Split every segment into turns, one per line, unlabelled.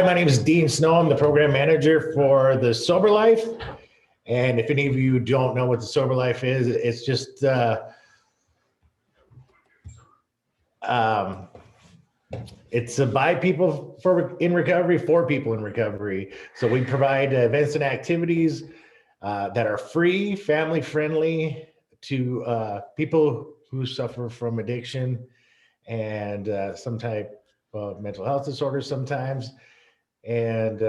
My name is Dean Snow. I'm the program manager for the Sober Life. And if any of you don't know what the Sober Life is, it's just it's by people in recovery for people in recovery. So we provide events and activities that are free, family friendly to people who suffer from addiction and some type of mental health disorder sometimes. And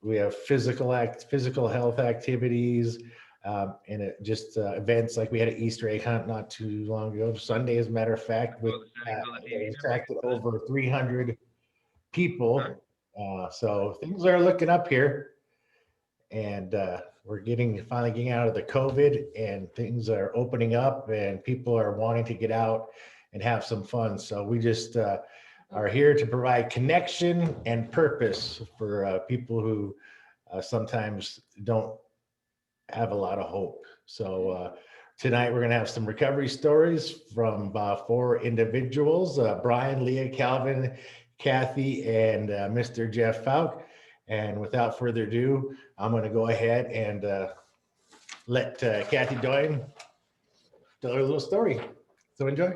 we have physical health activities, and just events like we had an Easter egg hunt not too long ago, Sunday, as a matter of fact, with attracted over 300 people. So things are looking up here, and we're finally getting out of the COVID, and things are opening up, and people are wanting to get out and have some fun. So we just are here to provide connection and purpose for people who sometimes don't have a lot of hope. So tonight we're going to have some recovery stories from 4 individuals, Brian, Leah, Calvin, Kathy, and Mr. Jeff Fauque. And without further ado, I'm going to go ahead and let Kathy Doyon tell her little story. So enjoy.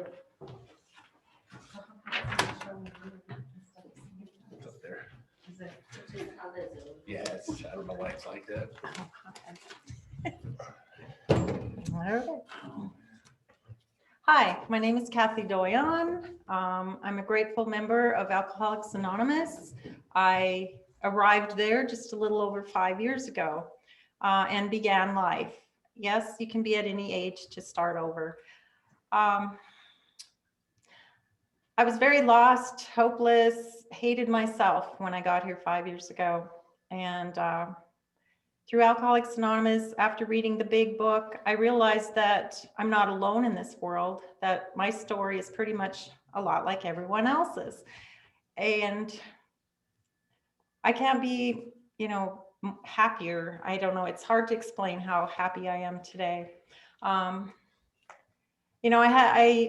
Yes, I don't know why it's like that.
Hi, my name is Kathy Doyon. I'm a grateful member of Alcoholics Anonymous. I arrived there just a little over 5 years ago and began life. Yes, you can be at any age to start over. I was very lost, hopeless, hated myself when I got here 5 years ago. And through Alcoholics Anonymous, after reading the big book, I realized that I'm not alone in this world, that my story is pretty much a lot like everyone else's. And I can't be, happier. I don't know. It's hard to explain how happy I am today. I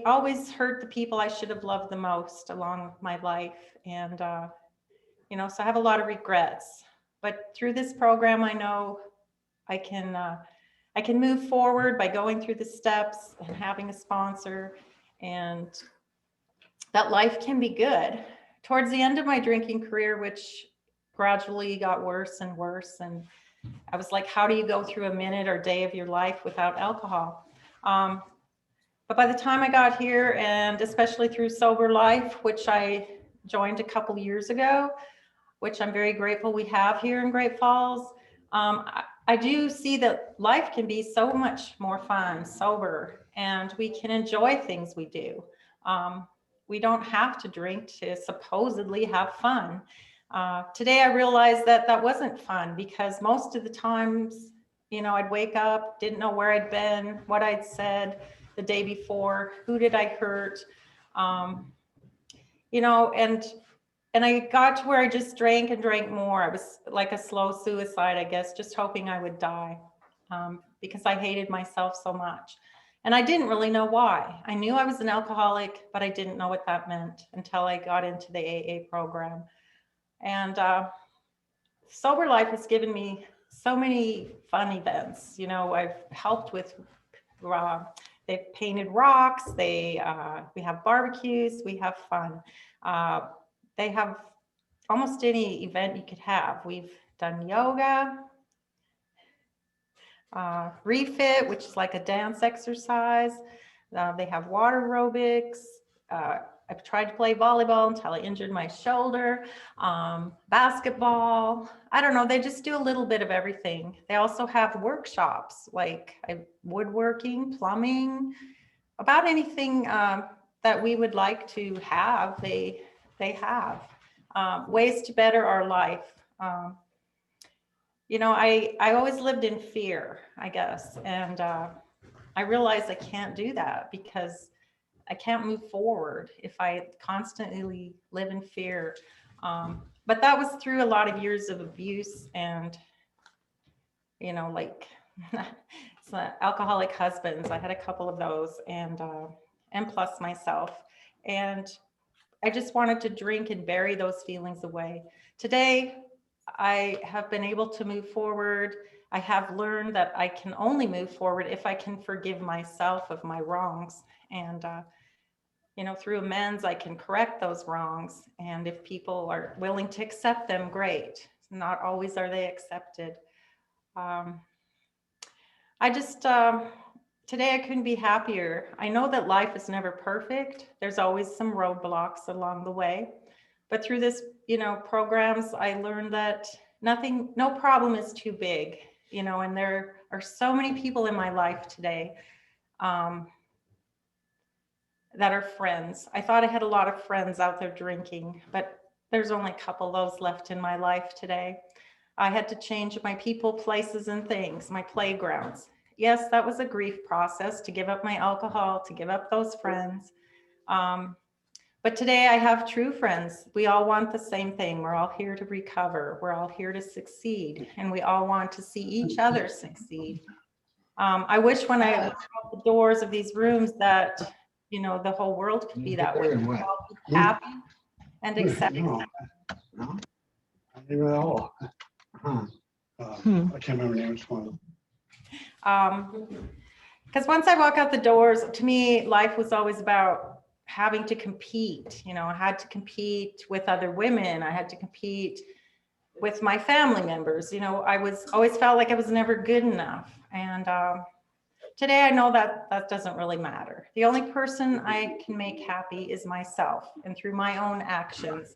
always hurt the people I should have loved the most along my life. And, so I have a lot of regrets. But through this program, I know I can move forward by going through the steps and having a sponsor, and that life can be good. Towards the end of my drinking career, which gradually got worse and worse, and I was like, how do you go through a minute or day of your life without alcohol? But by the time I got here, and especially through Sober Life, which I joined a couple years ago, which I'm very grateful we have here in Great Falls, I do see that life can be so much more fun, sober, and we can enjoy things we do. We don't have to drink to supposedly have fun. Today I realized that that wasn't fun, because most of the times, I'd wake up, didn't know where I'd been, what I'd said the day before, who did I hurt, and I got to where I just drank and drank more. I was like a slow suicide, I guess, just hoping I would die because I hated myself so much. And I didn't really know why. I knew I was an alcoholic, but I didn't know what that meant until I got into the AA program. And Sober Life has given me so many fun events. I've helped with, they've painted rocks, we have barbecues, we have fun. They have almost any event you could have. We've done yoga, refit, which is like a dance exercise. They have water aerobics. I've tried to play volleyball until I injured my shoulder. Basketball. I don't know. They just do a little bit of everything. They also have workshops like woodworking, plumbing, about anything that we would like to have. They have ways to better our life. I always lived in fear, I guess. And I realized I can't do that, because I can't move forward if I constantly live in fear. But that was through a lot of years of abuse and, alcoholic husbands. I had a couple of those, and plus myself. And I just wanted to drink and bury those feelings away. today I have been able to move forward. I have learned that I can only move forward if I can forgive myself of my wrongs. And, you know, through amends, I can correct those wrongs. And if people are willing to accept them, great. Not always are they accepted. I just, today I couldn't be happier. I know that life is never perfect. There's always some roadblocks along the way. But through this, you know, programs, I learned that no problem is too big, you know, and there are so many people in my life today that are friends. I thought I had a lot of friends out there drinking, but there's only a couple of those left in my life today. I had to change my people, places, and things, my playgrounds. Yes, that was a grief process to give up my alcohol, to give up those friends. But today I have true friends. We all want the same thing. We're all here to recover. We're all here to succeed. And we all want to see each other succeed. I wish when I walk out the doors of these rooms that, you know, the whole world could be that way. We'd all be happy and accepting.
No, not even at all. I can't remember the name of one.
Because once I walk out the doors, to me, life was always about having to compete. You know, I had to compete with other women. I had to compete with my family members. You know, I always felt like I was never good enough. And today I know that that doesn't really matter. The only person I can make happy is myself, and through my own actions.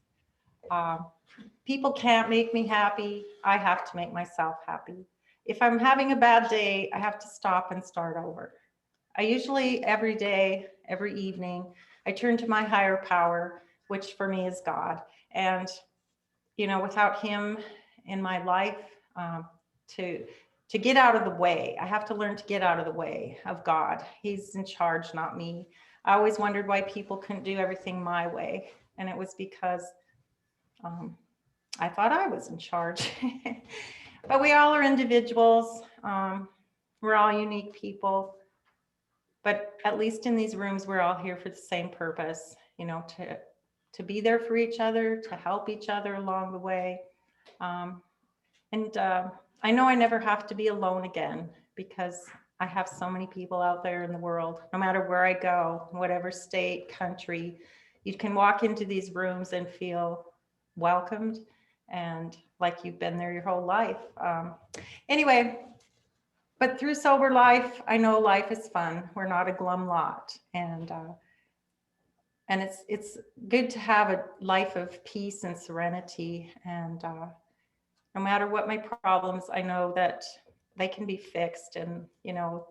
People can't make me happy. I have to make myself happy. If I'm having a bad day, I have to stop and start over. I usually every day, every evening, I turn to my higher power, which for me is God. And, you know, without him in my life, to get out of the way, I have to learn to get out of the way of God. He's in charge, not me. I always wondered why people couldn't do everything my way. And it was because I thought I was in charge. But we all are individuals. We're all unique people. But at least in these rooms, we're all here for the same purpose, you know, to be there for each other, to help each other along the way. I know I never have to be alone again, because I have so many people out there in the world. No matter where I go, whatever state, country, you can walk into these rooms and feel welcomed and like you've been there your whole life. Anyway, but through sober life, I know life is fun. We're not a glum lot. And it's good to have a life of peace and serenity. And no matter what my problems, I know that they can be fixed, and, you know,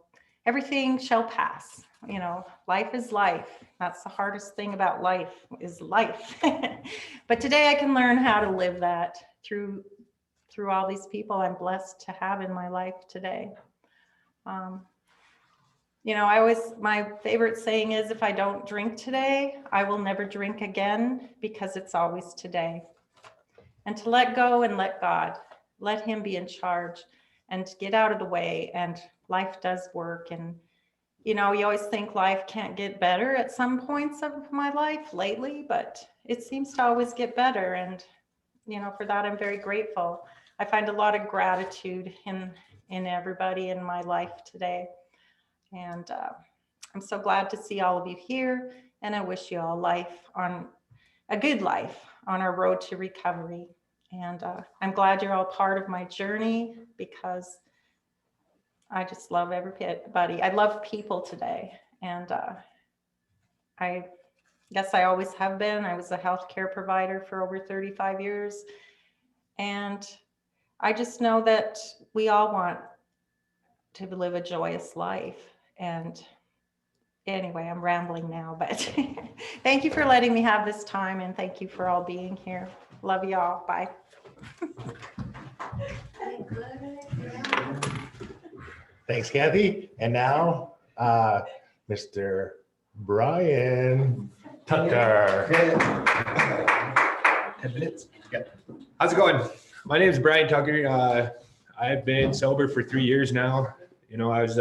everything shall pass. You know, life is life. That's the hardest thing about life, is life. But today I can learn how to live that through all these people I'm blessed to have in my life today. You know, my favorite saying is, if I don't drink today, I will never drink again, because it's always today. And to let go and let God, let him be in charge, and to get out of the way, and life does work. And, you know, you always think life can't get better at some points of my life lately, but it seems to always get better. And, you know, for that, I'm very grateful. I find a lot of gratitude in everybody in my life today. And I'm so glad to see all of you here. And I wish you all a good life on our road to recovery. And I'm glad you're all part of my journey, because I just love everybody. I love people today. And I guess I always have been. I was a healthcare provider for over 35 years. And I just know that we all want to live a joyous life. And anyway, I'm rambling now, but thank you for letting me have this time, and thank you for all being here. Love you all. Bye.
Thanks, Kathy. And now, Mr. Brian Tucker. 10 minutes. Yep.
How's it going? My name is Brian Tucker. I've been sober for 3 years now. You know, I was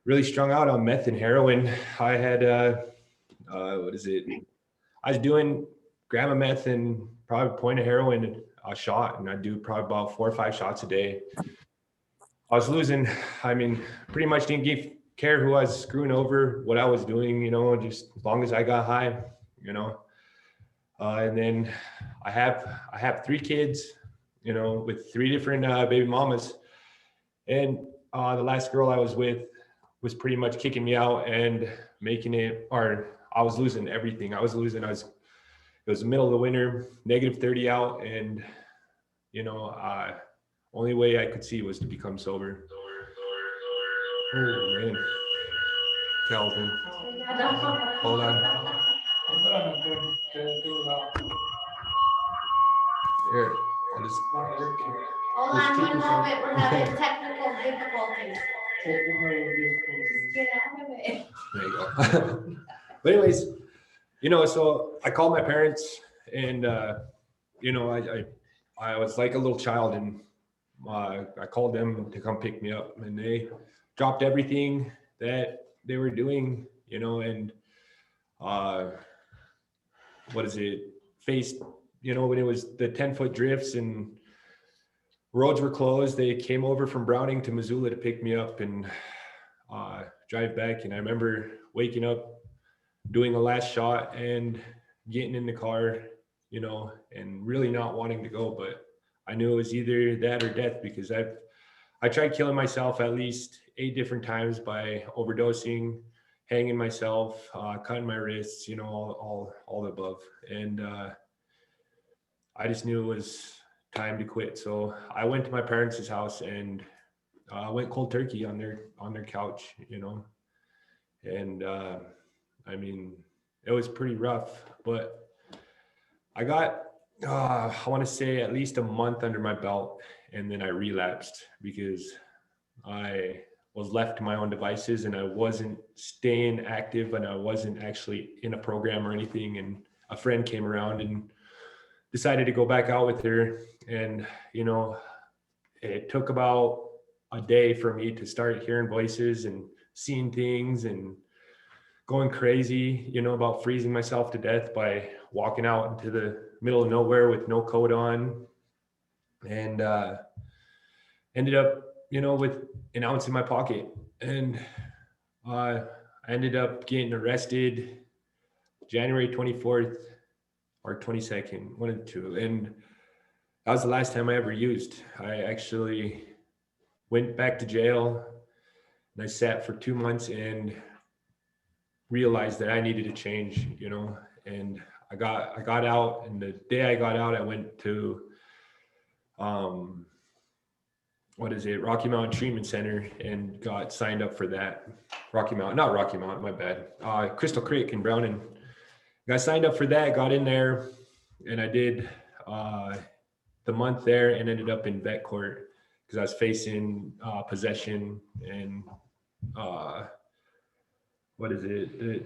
really strung out on meth and heroin. I had, I was doing gram of meth and probably a point of heroin a shot, and I'd do probably about 4 or 5 shots a day. I was losing, I mean, pretty much didn't care who I was screwing over, what I was doing, just as long as I got high, and then I have 3 kids, with 3 different baby mamas. And the last girl I was with was pretty much kicking me out and making it, or I was losing everything. It was the middle of the winter, -30 out. And, only way I could see was to become sober. Oh man, Calvin, hold on. Here, I'll just.
Hold on one moment, we're having technical difficulties. Just get out of it.
There you go. But anyways, so I called my parents, and I was like a little child, and I called them to come pick me up, and they dropped everything that they were doing, and faced, when it was the 10-foot drifts and roads were closed. They came over from Browning to Missoula to pick me up and drive back. And I remember waking up, doing a last shot and getting in the car, and really not wanting to go, but I knew it was either that or death, because I tried killing myself at least 8 different times by overdosing, hanging myself, cutting my wrists, all the above. And I just knew it was time to quit. So I went to my parents' house and went cold turkey on their couch, and I mean, it was pretty rough, but I got, I want to say at least a month under my belt, and then I relapsed because I was left to my own devices and I wasn't staying active, and I wasn't actually in a program or anything. And a friend came around and decided to go back out with her. And, it took about a day for me to start hearing voices and seeing things and going crazy, about freezing myself to death by walking out into the middle of nowhere with no coat on. And ended up, with an ounce in my pocket. And I ended up getting arrested January 24th or 22nd, one of the two. And that was the last time I ever used. I actually went back to jail, and I sat for 2 months and realized that I needed to change, and I got out, and the day I got out, I went to, Rocky Mountain Treatment Center, and got signed up for that. Not Rocky Mountain, my bad. Crystal Creek in Browning. Got signed up for that, got in there, and I did the month there, and ended up in vet court because I was facing possession and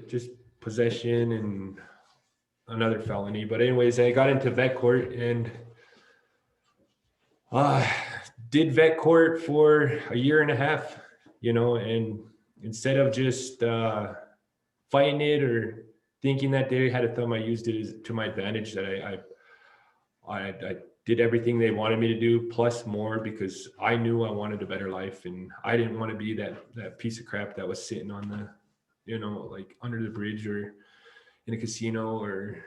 just possession and another felony. But anyways, I got into vet court and did vet court for a year and a half, and instead of just fighting it or thinking that they had a thumb, I used it to my advantage. That I did everything they wanted me to do, plus more, because I knew I wanted a better life, and I didn't want to be that piece of crap that was sitting on the, like under the bridge or in a casino, or,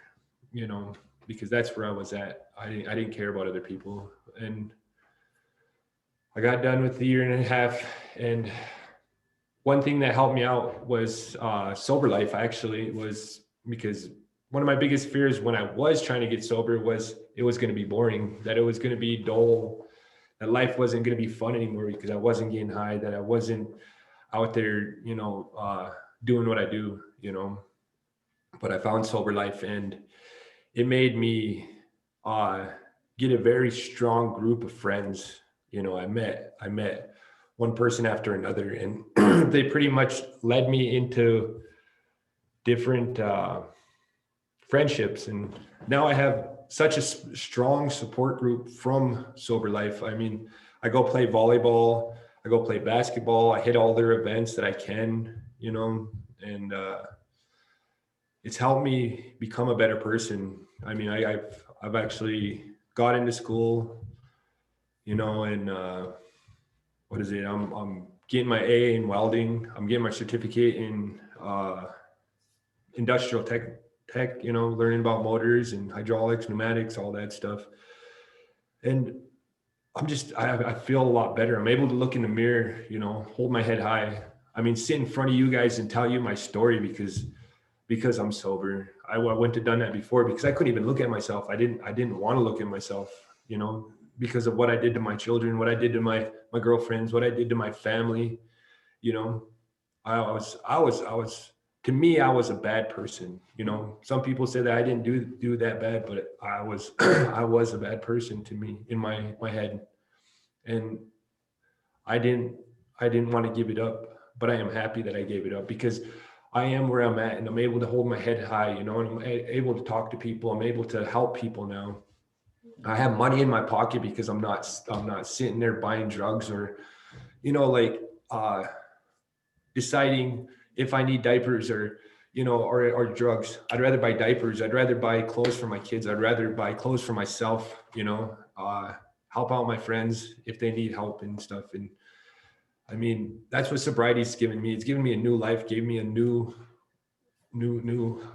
because that's where I was at. I didn't care about other people. And I got done with the year and a half, and one thing that helped me out was sober life, actually, was because one of my biggest fears when I was trying to get sober was it was going to be boring, that it was going to be dull, that life wasn't going to be fun anymore because I wasn't getting high, that I wasn't out there, doing what I do, But I found sober life, and it made me get a very strong group of friends. I met one person after another, and they pretty much led me into different friendships. And now I have such a strong support group from sober life. I mean, I go play volleyball, I go play basketball, I hit all their events that I can, and it's helped me become a better person. I mean, I've actually got into school, you know, and what is it? I'm getting my A in welding. I'm getting my certificate in industrial tech, you know, learning about motors and hydraulics, pneumatics, all that stuff. And I feel a lot better. I'm able to look in the mirror, you know, hold my head high. I mean, sit in front of you guys and tell you my story because I'm sober. I wouldn't have done that before because I couldn't even look at myself. I didn't want to look at myself, you know, because of what I did to my children, what I did to my girlfriends, what I did to my family. You know, I was to me, I was a bad person. You know, some people say that I didn't do that bad, but I was I was a bad person to me in my head. And I didn't want to give it up, but I am happy that I gave it up because I am where I'm at and I'm able to hold my head high, you know, and I'm able to talk to people. I'm able to help people now. I have money in my pocket because I'm not sitting there buying drugs or, you know, like deciding if I need diapers or, you know, or drugs. I'd rather buy diapers. I'd rather buy clothes for my kids. I'd rather buy clothes for myself, you know, help out my friends if they need help and stuff. And I mean, that's what sobriety's given me. It's given me a new life, gave me a new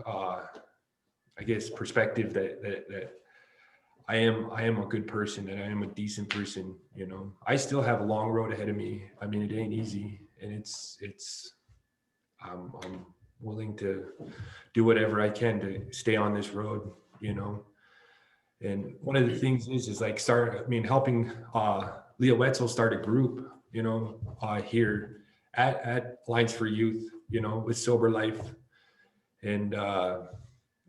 I guess perspective that I am a good person and I am a decent person, you know. I still have a long road ahead of me. I mean, it ain't easy, and I'm willing to do whatever I can to stay on this road, you know. And one of the things is like helping Leah Wetzel start a group, you know, here at Lines for Youth, you know, with Sober Life. And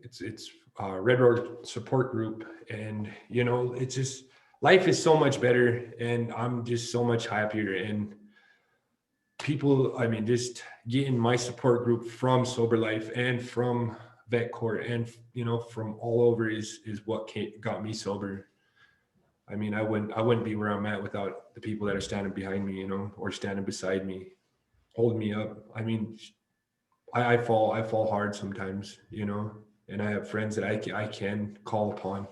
it's Red Road support group. And, you know, it's just, life is so much better and I'm just so much happier. And people, I mean, just getting my support group from Sober Life and from Vet Court and, you know, from all over is what got me sober. I mean, I wouldn't be where I'm at without the people that are standing behind me, you know, or standing beside me, holding me up. I mean, I fall hard sometimes, you know, and I have friends that I can call upon.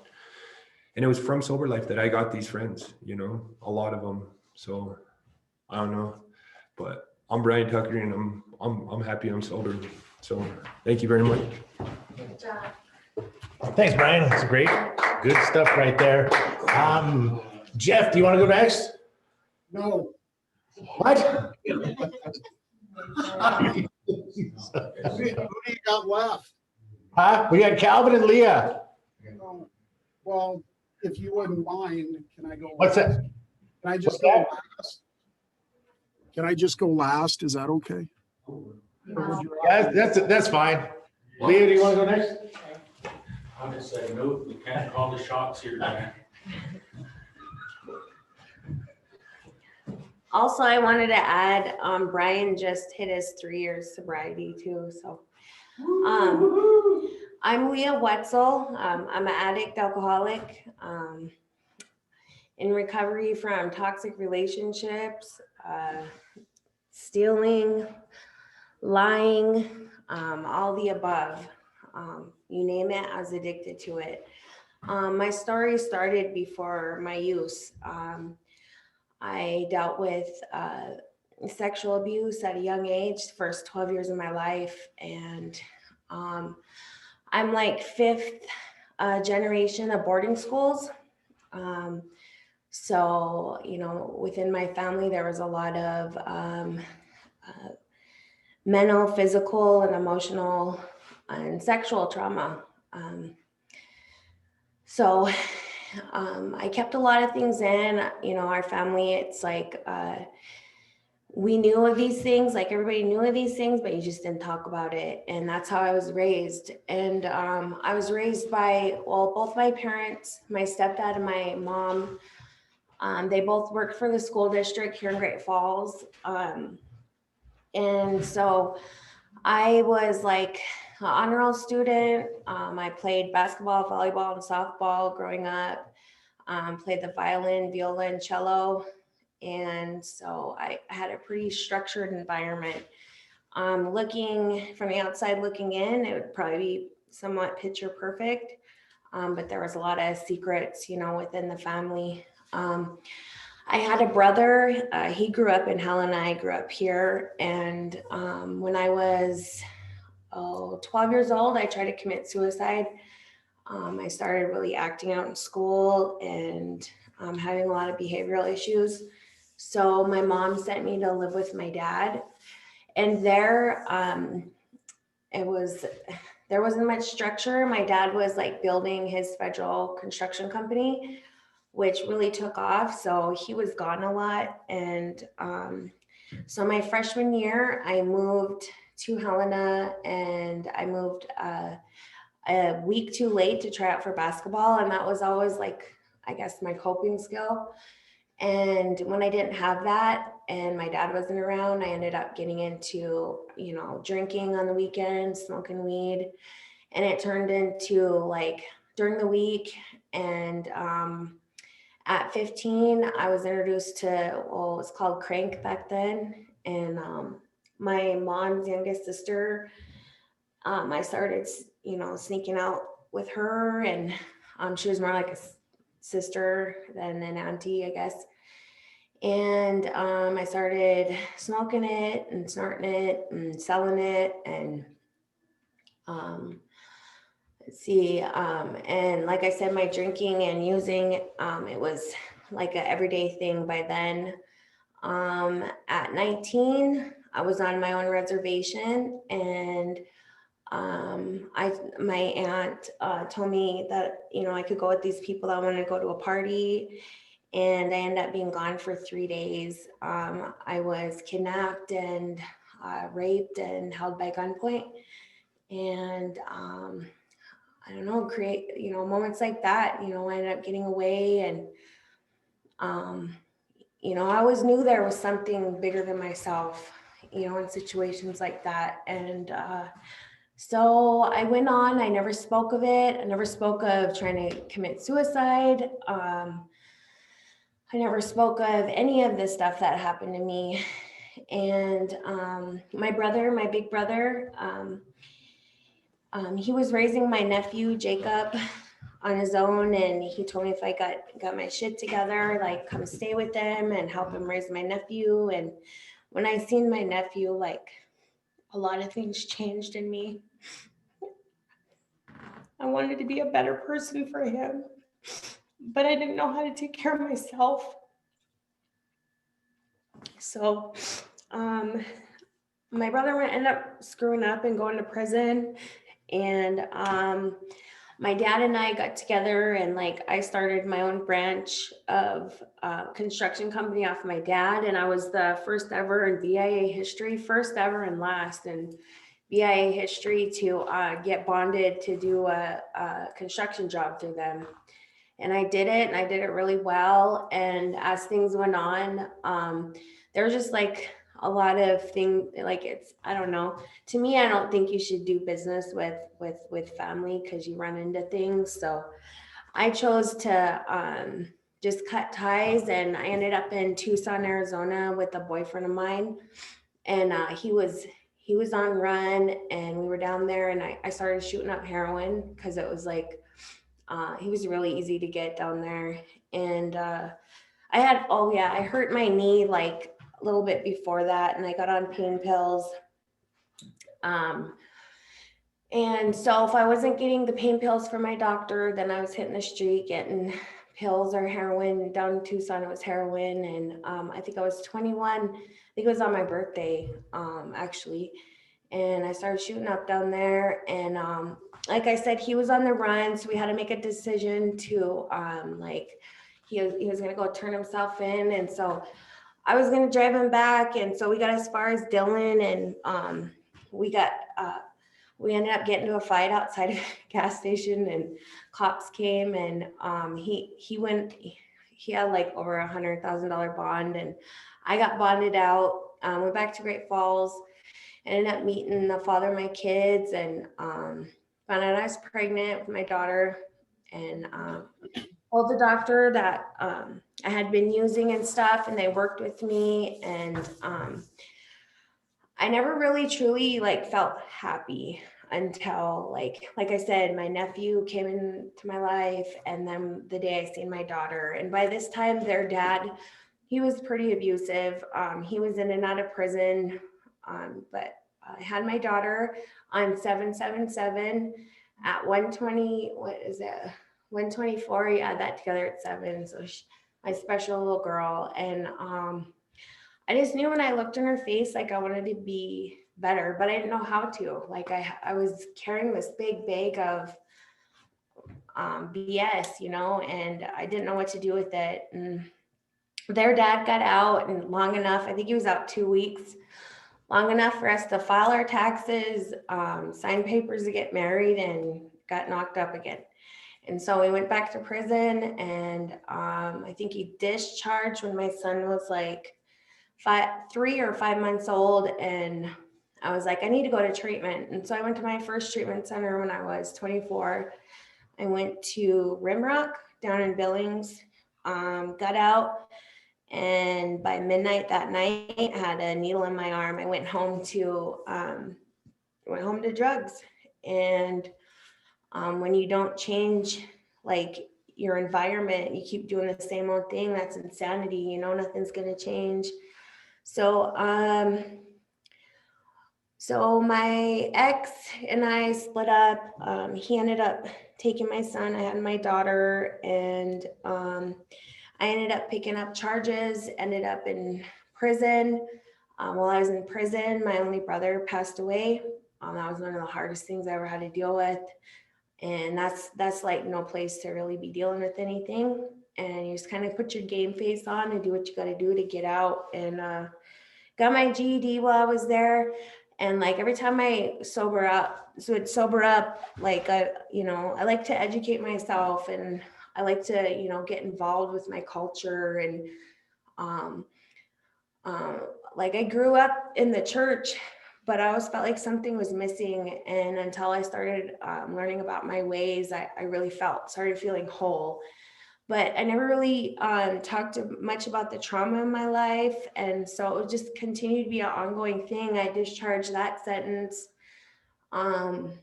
And it was from Sober Life that I got these friends, you know, a lot of them. So I don't know, but I'm Brian Tucker and I'm happy I'm sober. So thank you very much.
Good job.
Thanks, Brian. That's great. Good stuff right there. Jeff, do you want to go next?
No.
What?
Who do you got left?
Huh? We got Calvin and Leah.
Oh, well, if you wouldn't mind, can I go?
What's that?
Can I just
What's
go
that?
last? Can I just go last? Is that okay?
Yeah, that's fine. Leah, do you want to go next?
I'm gonna say, no, we can't call the shots here, man.
Also, I wanted to add, Brian just hit his 3 years sobriety too. So I'm Leah Wetzel. I'm an addict, alcoholic, in recovery from toxic relationships, stealing, lying, all the above. You name it, I was addicted to it. My story started before my use. I dealt with sexual abuse at a young age, the first 12 years of my life. And I'm like fifth generation of boarding schools. So, you know, within my family, there was a lot of mental, physical, and emotional and sexual trauma. So I kept a lot of things in, you know, our family, it's like, we knew of these things, like everybody knew of these things, but you just didn't talk about it. And that's how I was raised. And I was raised by, well, both my parents, my stepdad and my mom. They both worked for the school district here in Great Falls. And so I was like an honor roll student. I played basketball, volleyball, and softball growing up. Played the violin, viola, and cello. And so I had a pretty structured environment. Looking from the outside looking in, it would probably be somewhat picture perfect. but there was a lot of secrets, you know, within the family. I had a brother, he grew up in Helena, I grew up here. And when I was 12 years old, I tried to commit suicide. I started really acting out in school and having a lot of behavioral issues. So my mom sent me to live with my dad. And there wasn't much structure. My dad was like building his federal construction company, which really took off. So he was gone a lot. And so my freshman year, I moved to Helena, and I moved a week too late to try out for basketball. And that was always like, I guess, my coping skill. And when I didn't have that and my dad wasn't around, I ended up getting into, you know, drinking on the weekends, smoking weed. And it turned into like during the week. And at 15, I was introduced to, well, it was called crank back then. And my mom's youngest sister, I started, you know, sneaking out with her, and she was more like a sister than an auntie, I guess. And I started smoking it and snorting it and selling it. And and like I said, my drinking and using, it was like an everyday thing by then. At 19, I was on my own reservation, and my aunt told me that, you know, I could go with these people that wanted to go to a party, and I ended up being gone for 3 days. I was kidnapped and raped and held by gunpoint. And I don't know, you know, moments like that, you know, I ended up getting away. And you know, I always knew there was something bigger than myself, you know, in situations like that. And so I went on. I never spoke of it. I never spoke of trying to commit suicide. I never spoke of any of the stuff that happened to me. And my brother, my big brother, he was raising my nephew, Jacob, on his own. And he told me if I got my shit together, like come stay with them and help him raise my nephew. And when I seen my nephew, like a lot of things changed in me. I wanted to be a better person for him, but I didn't know how to take care of myself. So my brother ended up screwing up and going to prison. And my dad and I got together, and like I started my own branch of construction company off my dad. And I was the first ever in BIA history, first ever and last in BIA history to get bonded to do a construction job through them. And I did it, and I did it really well. And as things went on, there was just like a lot of things, like I don't know. To me, I don't think you should do business with family because you run into things. So I chose to just cut ties, and I ended up in Tucson, Arizona with a boyfriend of mine. And he was on run, and we were down there, and I started shooting up heroin because it was like, he was really easy to get down there. And I hurt my knee like a little bit before that, and I got on pain pills. And so if I wasn't getting the pain pills from my doctor, then I was hitting the street getting pills or heroin. Down in Tucson, it was heroin. And I think I was 21. I think it was on my birthday, actually. And I started shooting up down there. And like I said, he was on the run. So we had to make a decision to he was going to go turn himself in. And so I was going to drive him back. And so we got as far as Dillon, and we ended up getting into a fight outside of a gas station, and cops came, and he had like over $100,000 bond, and I got bonded out, went back to Great Falls, ended up meeting the father of my kids, and found out I was pregnant with my daughter, and told the doctor that I had been using and stuff, and they worked with me. And I never really truly like felt happy. until like I said, my nephew came into my life, and then the day I seen my daughter. And by this time, their dad, he was pretty abusive. He was in and out of prison. But I had my daughter on 7/7/7 at 120. What is it? 124. You add that together at 7. So my special little girl. And I just knew when I looked in her face, like I wanted to be better, but I didn't know how to. Like I was carrying this big bag of BS, you know, and I didn't know what to do with it. And their dad got out, and long enough, I think he was out 2 weeks, long enough for us to file our taxes, sign papers to get married, and got knocked up again. And so we went back to prison, and I think he discharged when my son was like 3 or 5 months old. And I was like, I need to go to treatment. And so I went to my first treatment center when I was 24. I went to Rimrock down in Billings, got out, and by midnight that night, I had a needle in my arm. I went home to drugs. And when you don't change like your environment, you keep doing the same old thing, that's insanity. You know, nothing's gonna change. So my ex and I split up. He ended up taking my son. I had my daughter, and I ended up picking up charges, ended up in prison. While I was in prison, my only brother passed away. That was one of the hardest things I ever had to deal with. And that's like no place to really be dealing with anything. And you just kind of put your game face on and do what you got to do to get out. And got my GED while I was there. And like every time I sober up, like I like to educate myself, and I like to, get involved with my culture. And like I grew up in the church, but I always felt like something was missing. And until I started learning about my ways, I really started feeling whole. But I never really talked much about the trauma in my life. And so it just continued to be an ongoing thing. I discharged that sentence. And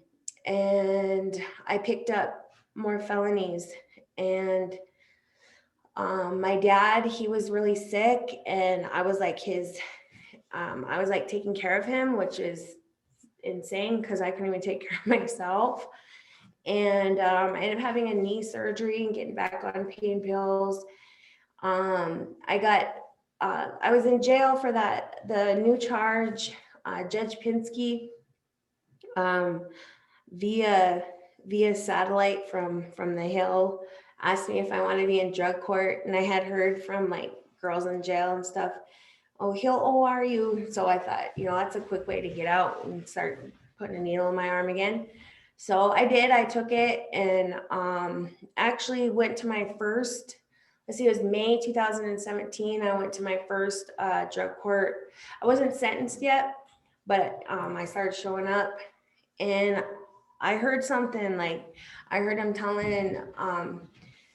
I picked up more felonies. And my dad, he was really sick, and I was like taking care of him, which is insane because I couldn't even take care of myself. And I ended up having a knee surgery and getting back on pain pills. I was in jail for the new charge. Judge Pinsky, via satellite from the Hill, asked me if I wanted to be in drug court. And I had heard from like girls in jail and stuff, oh, he'll OR you. So I thought, that's a quick way to get out and start putting a needle in my arm again. So I did, I took it, and actually went to my first, it was May 2017. I went to my first drug court. I wasn't sentenced yet, but I started showing up, and I heard something like, I heard him telling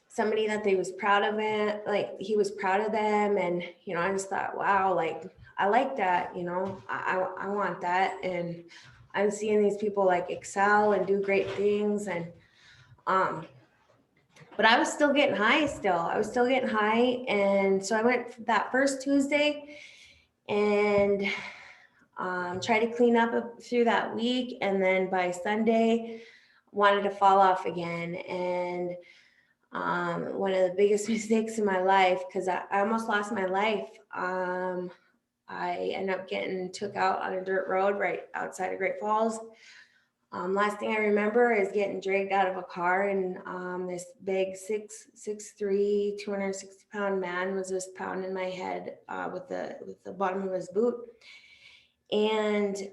somebody that they was proud of it, like he was proud of them. And, I just thought, wow, like, I like that, I want that. And I'm seeing these people like excel and do great things. And, but I was still getting high And so I went that first Tuesday and tried to clean up through that week. And then by Sunday, wanted to fall off again. And one of the biggest mistakes in my life, because I almost lost my life. I ended up getting took out on a dirt road right outside of Great Falls. Last thing I remember is getting dragged out of a car, and this big 6'3", 260-pound man was just pounding my head with the bottom of his boot. And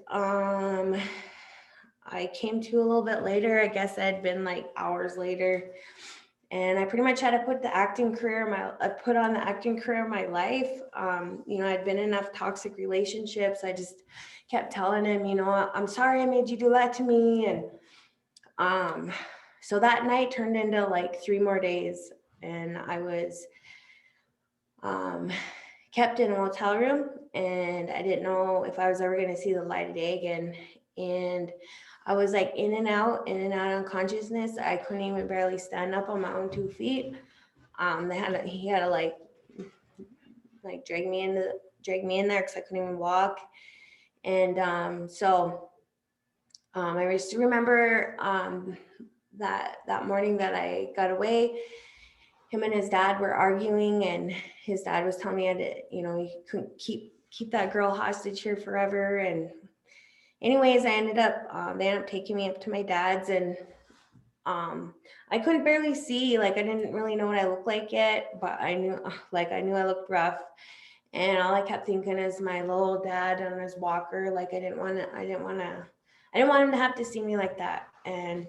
I came to a little bit later. I guess it had been like hours later. And I pretty much had to put on the acting career of my life. I'd been in enough toxic relationships. I just kept telling him, I'm sorry I made you do that to me. And so that night turned into like 3 more days. And I was kept in a motel room, and I didn't know if I was ever going to see the light of day again. And I was like in and out unconsciousness. I couldn't even barely stand up on my own 2 feet. He had to like drag me in there because I couldn't even walk. And I just remember that morning that I got away, him and his dad were arguing, and his dad was telling me he couldn't keep that girl hostage here forever. And anyways, they ended up taking me up to my dad's, and I couldn't barely see. Like, I didn't really know what I looked like yet, but I knew I looked rough. And all I kept thinking is my little dad on his walker. Like, I didn't want him to have to see me like that. And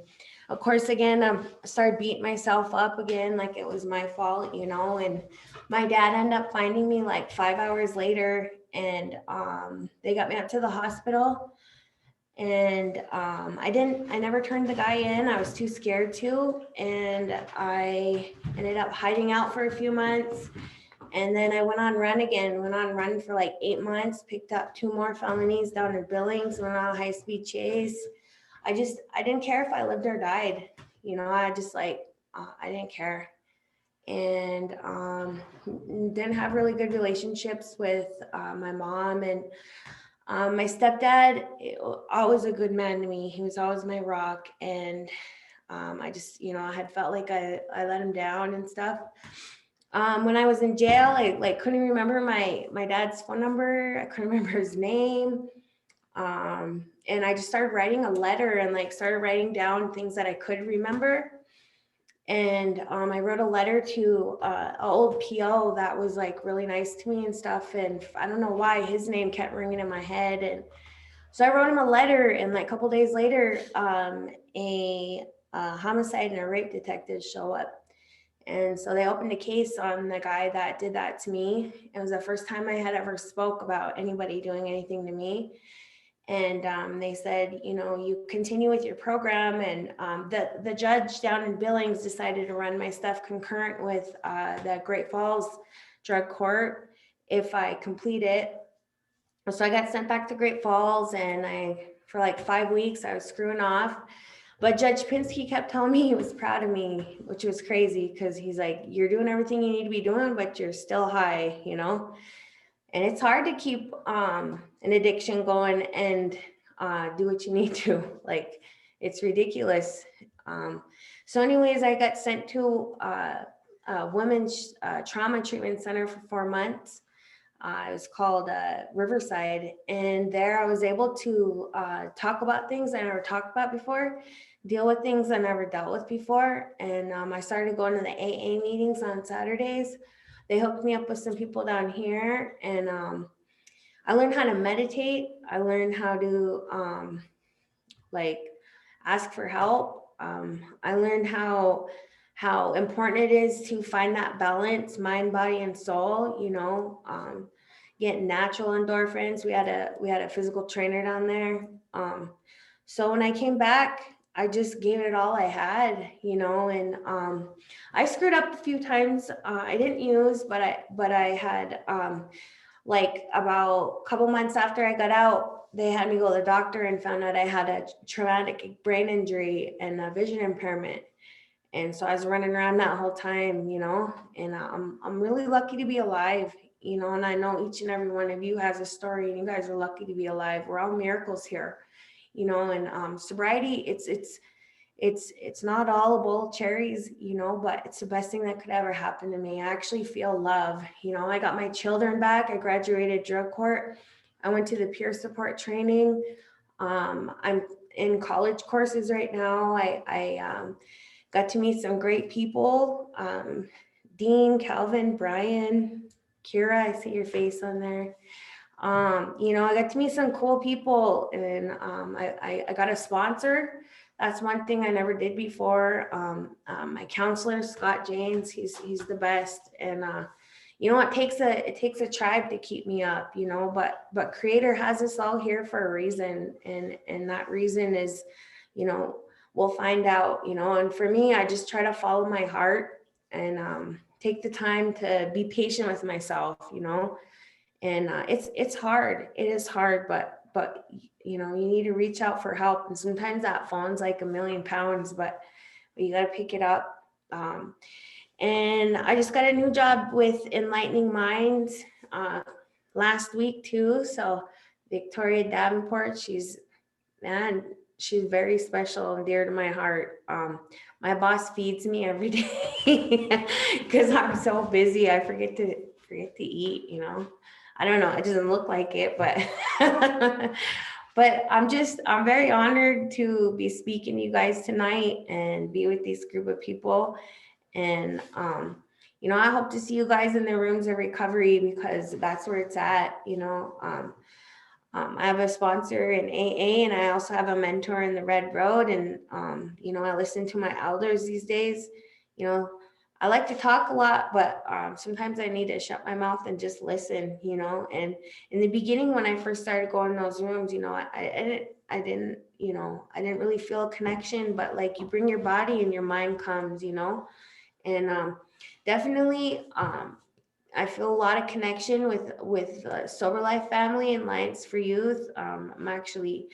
of course, again, I started beating myself up again, like it was my fault, and my dad ended up finding me like 5 hours later, and they got me up to the hospital. And I never turned the guy in. I was too scared to. And I ended up hiding out for a few months. And then I went on run for like 8 months, picked up 2 more felonies down in Billings, went on a high-speed chase. I didn't care if I lived or died. I didn't care. And didn't have really good relationships with my mom. And my stepdad, always a good man to me. He was always my rock. And I just, I had felt like I let him down and stuff. When I was in jail, I couldn't remember my dad's phone number. I couldn't remember his name. And I just started writing a letter and started writing down things that I could remember. And I wrote a letter to an old PO that was really nice to me and stuff. And I don't know why his name kept ringing in my head. And so I wrote him a letter, and a couple days later, a homicide and a rape detective show up. And so they opened a case on the guy that did that to me. It was the first time I had ever spoke about anybody doing anything to me. And they said, you continue with your program. And the judge down in Billings decided to run my stuff concurrent with the Great Falls drug court if I complete it. So I got sent back to Great Falls, and for 5 weeks, I was screwing off. But Judge Pinsky kept telling me he was proud of me, which was crazy, because he's like, you're doing everything you need to be doing, but you're still high, And it's hard to keep an addiction going and do what you need to. It's ridiculous. So anyways, I got sent to a women's trauma treatment center for 4 months. It was called Riverside. And there I was able to talk about things I never talked about before, deal with things I never dealt with before. And I started going to the AA meetings on Saturdays. They hooked me up with some people down here, and I learned how to meditate. I learned how to ask for help. I learned how important it is to find that balance, mind, body, and soul. Get natural endorphins. We had a physical trainer down there. So when I came back, I just gave it all I had, and I screwed up a few times. I didn't use, but I had about a couple months after I got out, they had me go to the doctor and found out I had a traumatic brain injury and a vision impairment. And so I was running around that whole time, and I'm really lucky to be alive, and I know each and every one of you has a story, and you guys are lucky to be alive. We're all miracles here. And sobriety, it's not all a bowl of cherries, but it's the best thing that could ever happen to me. I actually feel love. I got my children back. I graduated drug court. I went to the peer support training. I'm in college courses right now. I got to meet some great people. Dean, Calvin, Brian, Kira, I see your face on there. I got to meet some cool people, and I got a sponsor. That's one thing I never did before. My counselor, Scott James, he's the best. And it takes a tribe to keep me up, but Creator has us all here for a reason, and that reason is, we'll find out, and for me, I just try to follow my heart and take the time to be patient with myself, and it's hard. It is hard, but but you know, you need to reach out for help. And sometimes that phone's like a million pounds, but you got to pick it up. And I just got a new job with Enlightening Minds last week too. So Victoria Davenport, she's very special and dear to my heart. My boss feeds me every day because I'm so busy. I forget to eat, you know. I don't know. It doesn't look like it, but but I'm very honored to be speaking to you guys tonight and be with this group of people. And you know, I hope to see you guys in the rooms of recovery, because that's where it's at, you know. I have a sponsor in AA, and I also have a mentor in the Red Road. And, you know, I listen to my elders these days. You know, I like to talk a lot, but sometimes I need to shut my mouth and just listen, you know. And in the beginning, when I first started going in those rooms, you know, I didn't really feel a connection, but like you bring your body and your mind comes, you know. And definitely, I feel a lot of connection with Sober Life Family and Alliance for Youth. I'm actually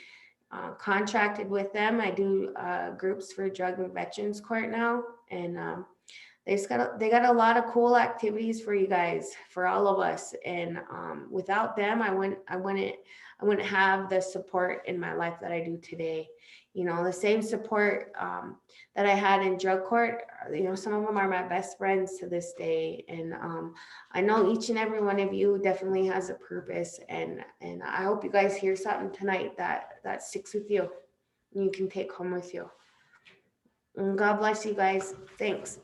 contracted with them. I do groups for Drug and Veterans Court now, and they got a lot of cool activities for you guys, for all of us. And without them, I wouldn't have the support in my life that I do today. You know, the same support that I had in drug court. You know, some of them are my best friends to this day. And I know each and every one of you definitely has a purpose. And I hope you guys hear something tonight that sticks with you and you can take home with you. And God bless you guys. Thanks.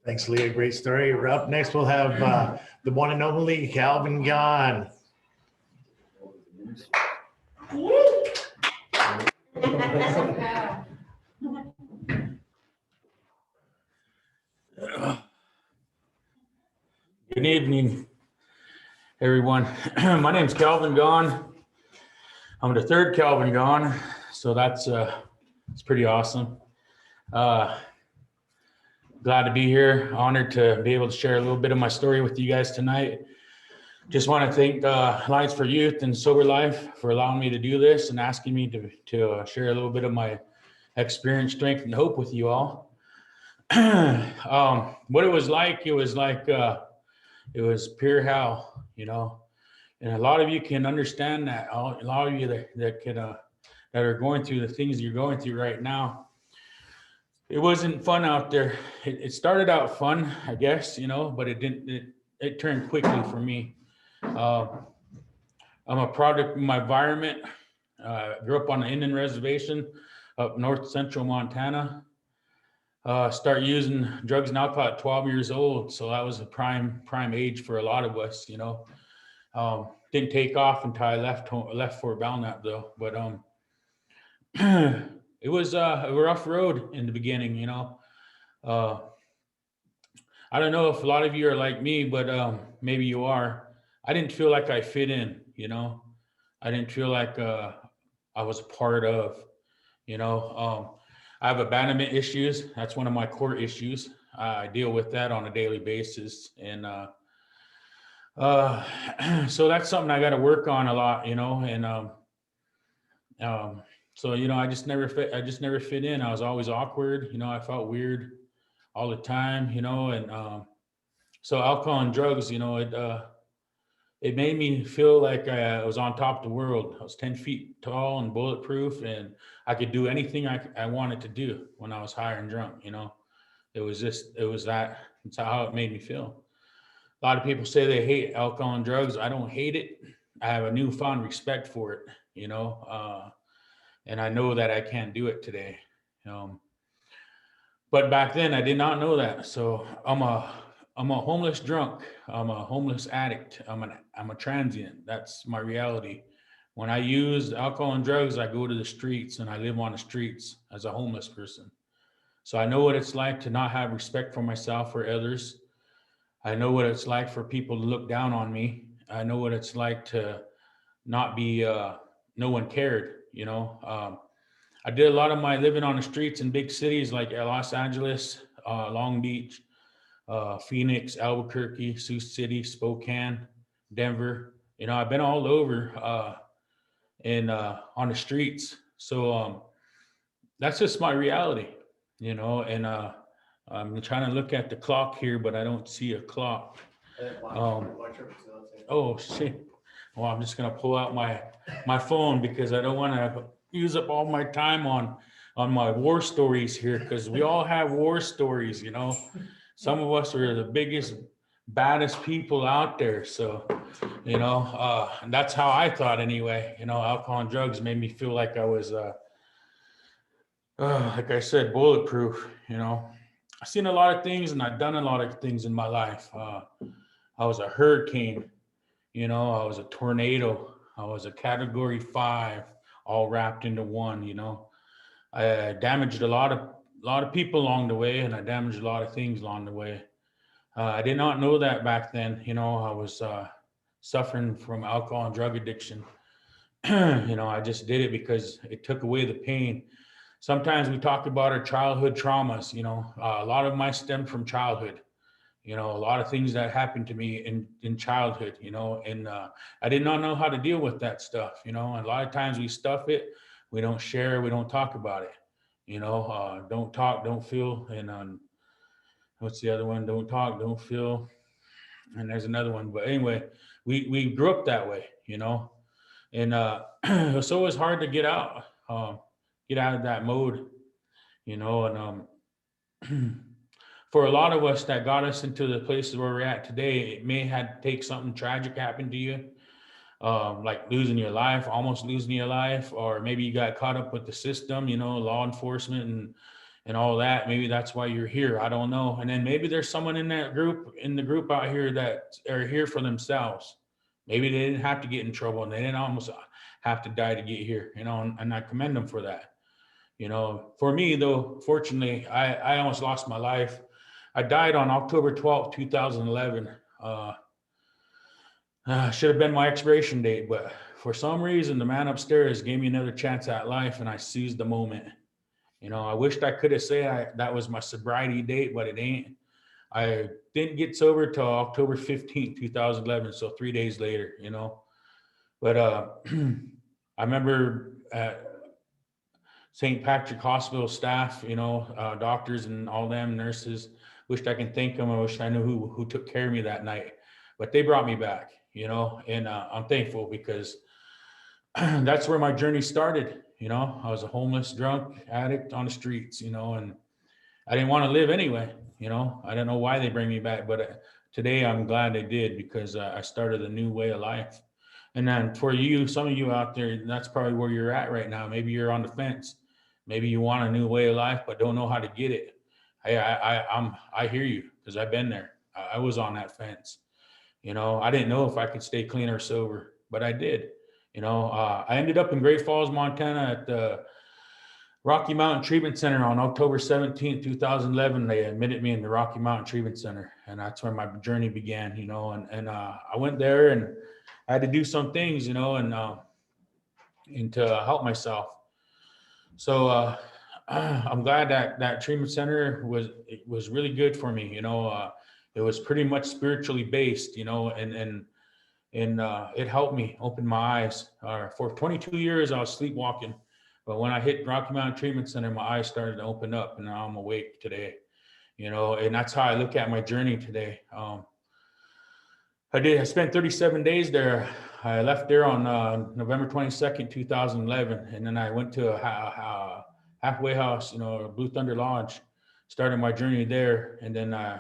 Thanks, Leah. Great story. Up next, we'll have the one and only Calvin Gahn.
Good evening, everyone. My name's Calvin Gahn. I'm the third Calvin Gahn, so that's it's pretty awesome. Glad to be here. Honored to be able to share a little bit of my story with you guys tonight. Just want to thank Alliance for Youth and Sober Life for allowing me to do this and asking me to share a little bit of my experience, strength, and hope with you all. What it was like it was pure hell, you know, and a lot of you can understand that. A lot of you that are going through the things you're going through right now. It wasn't fun out there. It started out fun, I guess, you know, but it didn't. It turned quickly for me. I'm a product of my environment. Grew up on an Indian reservation up north central Montana. Start using drugs and alcohol at 12 years old. So that was a prime age for a lot of us, you know. Didn't take off until I left Fort Belknap though. But it was a rough road in the beginning, you know. I don't know if a lot of you are like me, but maybe you are. I didn't feel like I fit in, you know. I didn't feel like I was a part of, you know. I have abandonment issues. That's one of my core issues. I deal with that on a daily basis. And so that's something I got to work on a lot, you know. And so, you know, I just never fit in. I was always awkward, you know. I felt weird all the time, you know. And so alcohol and drugs, you know, it made me feel like I was on top of the world. I was 10 feet tall and bulletproof, and I could do anything I wanted to do when I was high and drunk, you know. It's how it made me feel. A lot of people say they hate alcohol and drugs. I don't hate it. I have a newfound respect for it, you know, and I know that I can't do it today. But back then I did not know that. So I'm a homeless drunk. I'm a homeless addict. I'm a transient. That's my reality. When I use alcohol and drugs, I go to the streets and I live on the streets as a homeless person. So I know what it's like to not have respect for myself or others. I know what it's like for people to look down on me. I know what it's like to not be, no one cared, you know. I did a lot of my living on the streets in big cities like Los Angeles, Long Beach, Phoenix, Albuquerque, Sioux City, Spokane, Denver. I've been all over and on the streets. So that's just my reality, and I'm trying to look at the clock here, but I don't see a clock. Oh shit. Well, I'm just gonna pull out my phone because I don't want to use up all my time on my war stories here, because we all have war stories, Some of us are the biggest, baddest people out there. So, and that's how I thought anyway. Alcohol and drugs made me feel like I was like I said, bulletproof. I've seen a lot of things and I've done a lot of things in my life. I was a hurricane, I was a tornado, I was a category 5, all wrapped into one. I damaged a lot of people along the way, and I damaged a lot of things along the way. I did not know that back then. I was suffering from alcohol and drug addiction. I just did it because it took away the pain. Sometimes we talk about our childhood traumas. A lot of mine stemmed from childhood. A lot of things that happened to me in childhood, and I did not know how to deal with that stuff, and a lot of times we stuff it, we don't share, we don't talk about it, don't talk, don't feel, and what's the other one? Don't talk, don't feel, and there's another one. But anyway, we grew up that way, and so it was hard to get out of that mode, and for a lot of us that got us into the places where we're at today, it may have to take something tragic happen to you, like losing your life, almost losing your life, or maybe you got caught up with the system, law enforcement and all that. Maybe that's why you're here. I don't know. And then maybe there's someone in the group out here that are here for themselves. Maybe they didn't have to get in trouble and they didn't almost have to die to get here, and I commend them for that. For me though, fortunately, I almost lost my life. I died on October 12th, 2011. Should have been my expiration date, but for some reason, the man upstairs gave me another chance at life, and I seized the moment. I wished I could have said that was my sobriety date, but it ain't. I didn't get sober till October 15th, 2011, so 3 days later, But I remember at St. Patrick Hospital staff, doctors and all them, nurses, wished I can thank them. I wish I knew who took care of me that night, but they brought me back, and I'm thankful because that's where my journey started. I was a homeless, drunk addict on the streets, and I didn't want to live anyway. I don't know why they bring me back, but today I'm glad they did, because I started a new way of life. And then for you, some of you out there, that's probably where you're at right now. Maybe you're on the fence. Maybe you want a new way of life, but don't know how to get it. I hear you, because I've been there. I was on that fence. I didn't know if I could stay clean or sober, but I did. I ended up in Great Falls, Montana at the Rocky Mountain Treatment Center on October 17th, 2011. They admitted me in the Rocky Mountain Treatment Center, and that's where my journey began, and I went there and I had to do some things, and to help myself. So I'm glad that treatment center was really good for me. It was pretty much spiritually based, and it helped me open my eyes. For 22 years, I was sleepwalking, but when I hit Rocky Mountain Treatment Center, my eyes started to open up, and now I'm awake today. And that's how I look at my journey today. I spent 37 days there. I left there on November 22nd, 2011, and then I went to a halfway house, Blue Thunder Lodge, started my journey there, and then I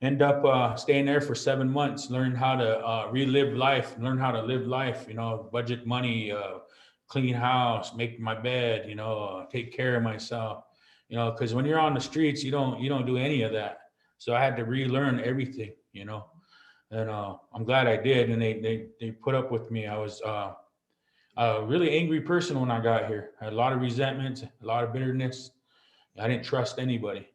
end up staying there for 7 months, learn how to relive life, learn how to live life, budget money, clean house, make my bed, take care of myself, because when you're on the streets, you don't do any of that. So I had to relearn everything, and I'm glad I did. And they put up with me. I was a really angry person when I got here. I had a lot of resentment, a lot of bitterness. I didn't trust anybody,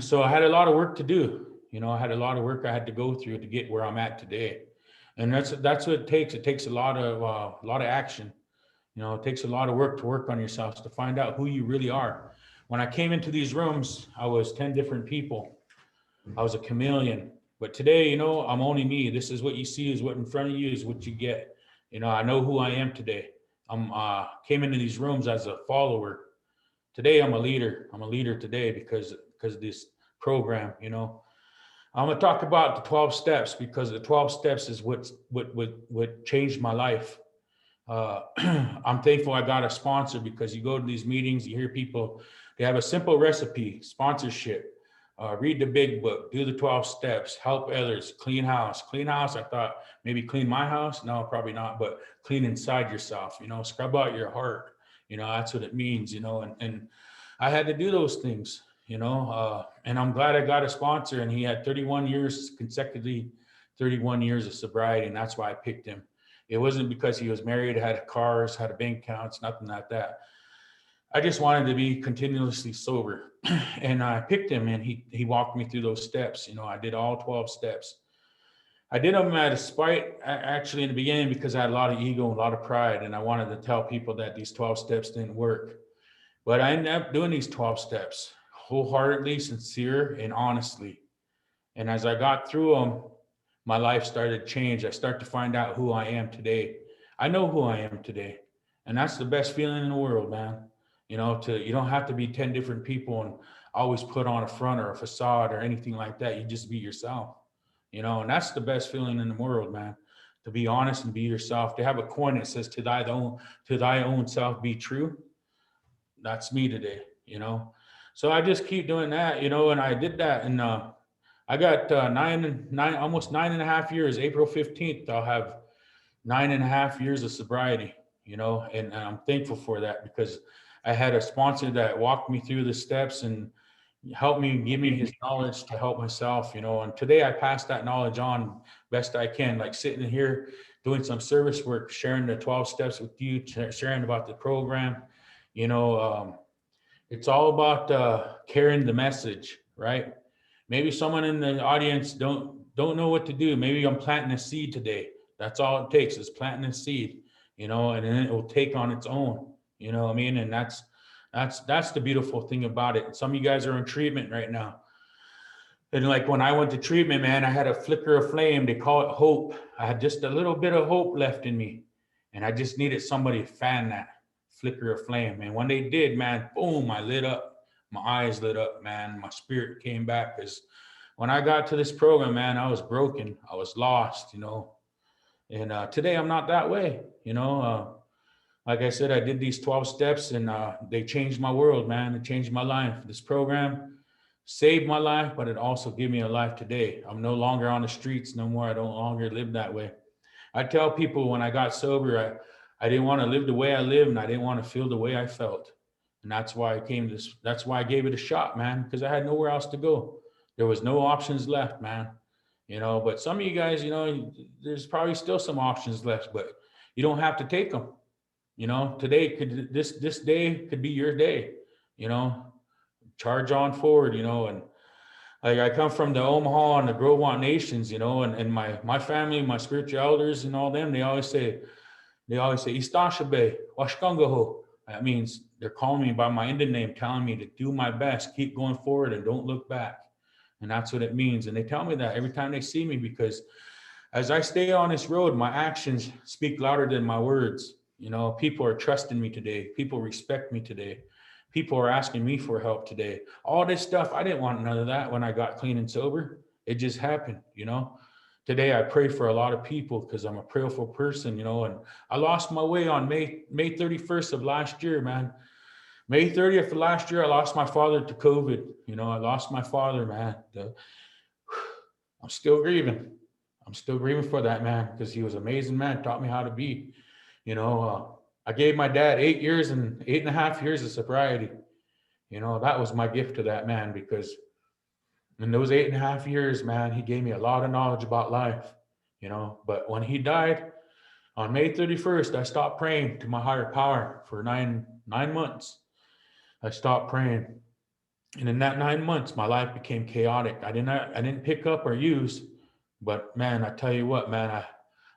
so I had a lot of work to do. I had a lot of work I had to go through to get where I'm at today. And that's what it takes. It takes a lot of action. It takes a lot of work to work on yourself, to find out who you really are. when I came into these rooms, I was 10 different people. I was a chameleon. But today, you know, I'm only me. This is what you see, is what in front of you is what you get. You know, I know who I am today. I'm came into these rooms as a follower. Today, I'm a leader. I'm a leader today because of this program, you know. I'm gonna talk about the 12 steps because the 12 steps is what changed my life. I'm thankful I got a sponsor because you go to these meetings, you hear people, they have a simple recipe, sponsorship. Read the big book, do the 12 steps, help others, clean house. Clean house, I thought maybe clean my house. No, probably not, but clean inside yourself, you know, scrub out your heart. You know, that's what it means, you know, and I had to do those things, you know, and I'm glad I got a sponsor, and he had 31 years consecutively, 31 years of sobriety. And that's why I picked him. It wasn't because he was married, had cars, had a bank accounts, nothing like that. I just wanted to be continuously sober. And I picked him, and he walked me through those steps. You know, I did all 12 steps. I did them out of spite, actually, in the beginning, because I had a lot of ego and a lot of pride, and I wanted to tell people that these 12 steps didn't work. But I ended up doing these 12 steps wholeheartedly, sincere, and honestly. And as I got through them, my life started to change. I start to find out who I am today. I know who I am today. And that's the best feeling in the world, man. You know, you don't have to be 10 different people and always put on a front or a facade or anything like that. You just be yourself, you know, and that's the best feeling in the world, man. To be honest and be yourself. To have a coin that says to thy own self be true. That's me today, you know. So I just keep doing that, you know, and I did that, and I got almost 9.5 years. April 15th, I'll have 9.5 years of sobriety, you know, and I'm thankful for that because I had a sponsor that walked me through the steps and helped me, give me his knowledge to help myself, you know. And today I pass that knowledge on best I can, like sitting here doing some service work, sharing the 12 steps with you, sharing about the program, you know. It's all about carrying the message, right? Maybe someone in the audience don't know what to do. Maybe I'm planting a seed today. That's all it takes, is planting a seed, you know, and then it will take on its own. You know what I mean? And that's the beautiful thing about it. Some of you guys are in treatment right now. And like when I went to treatment, man, I had a flicker of flame. They call it hope. I had just a little bit of hope left in me. And I just needed somebody to fan that flicker of flame. And when they did, man, boom, I lit up. My eyes lit up, man. My spirit came back. Because when I got to this program, man, I was broken. I was lost, you know. And today I'm not that way, you know. Like I said, I did these 12 steps, and they changed my world, man. It changed my life. This program saved my life, but it also gave me a life today. I'm no longer on the streets no more. I don't longer live that way. I tell people when I got sober, I didn't want to live the way I lived, and I didn't want to feel the way I felt. And that's why that's why I gave it a shot, man, because I had nowhere else to go. There was no options left, man. You know, but some of you guys, you know, there's probably still some options left, but you don't have to take them. You know, this day could be your day, you know, charge on forward, you know. And like I come from the Omaha and the Gros Nations, you know, and my family, my spiritual elders and all them, they always say, Istashabe, Washkangaho. That means they're calling me by my Indian name, telling me to do my best, keep going forward and don't look back. And that's what it means. And they tell me that every time they see me, because as I stay on this road, my actions speak louder than my words. You know, people are trusting me today. People respect me today. People are asking me for help today. All this stuff, I didn't want none of that when I got clean and sober. It just happened, you know. Today, I pray for a lot of people because I'm a prayerful person, you know, and I lost my way on May 31st of last year, man. May 30th of last year, I lost my father to COVID. You know, I lost my father, man. I'm still grieving. I'm still grieving for that, man, because he was an amazing man, taught me how to be. You know, I gave my dad 8 years and 8.5 years of sobriety. You know, that was my gift to that man, because in those 8.5 years, man, he gave me a lot of knowledge about life, you know. But when he died on May 31st, I stopped praying to my higher power for nine months. I stopped praying. And in that 9 months, my life became chaotic. I didn't pick up or use, but man, I tell you what, man,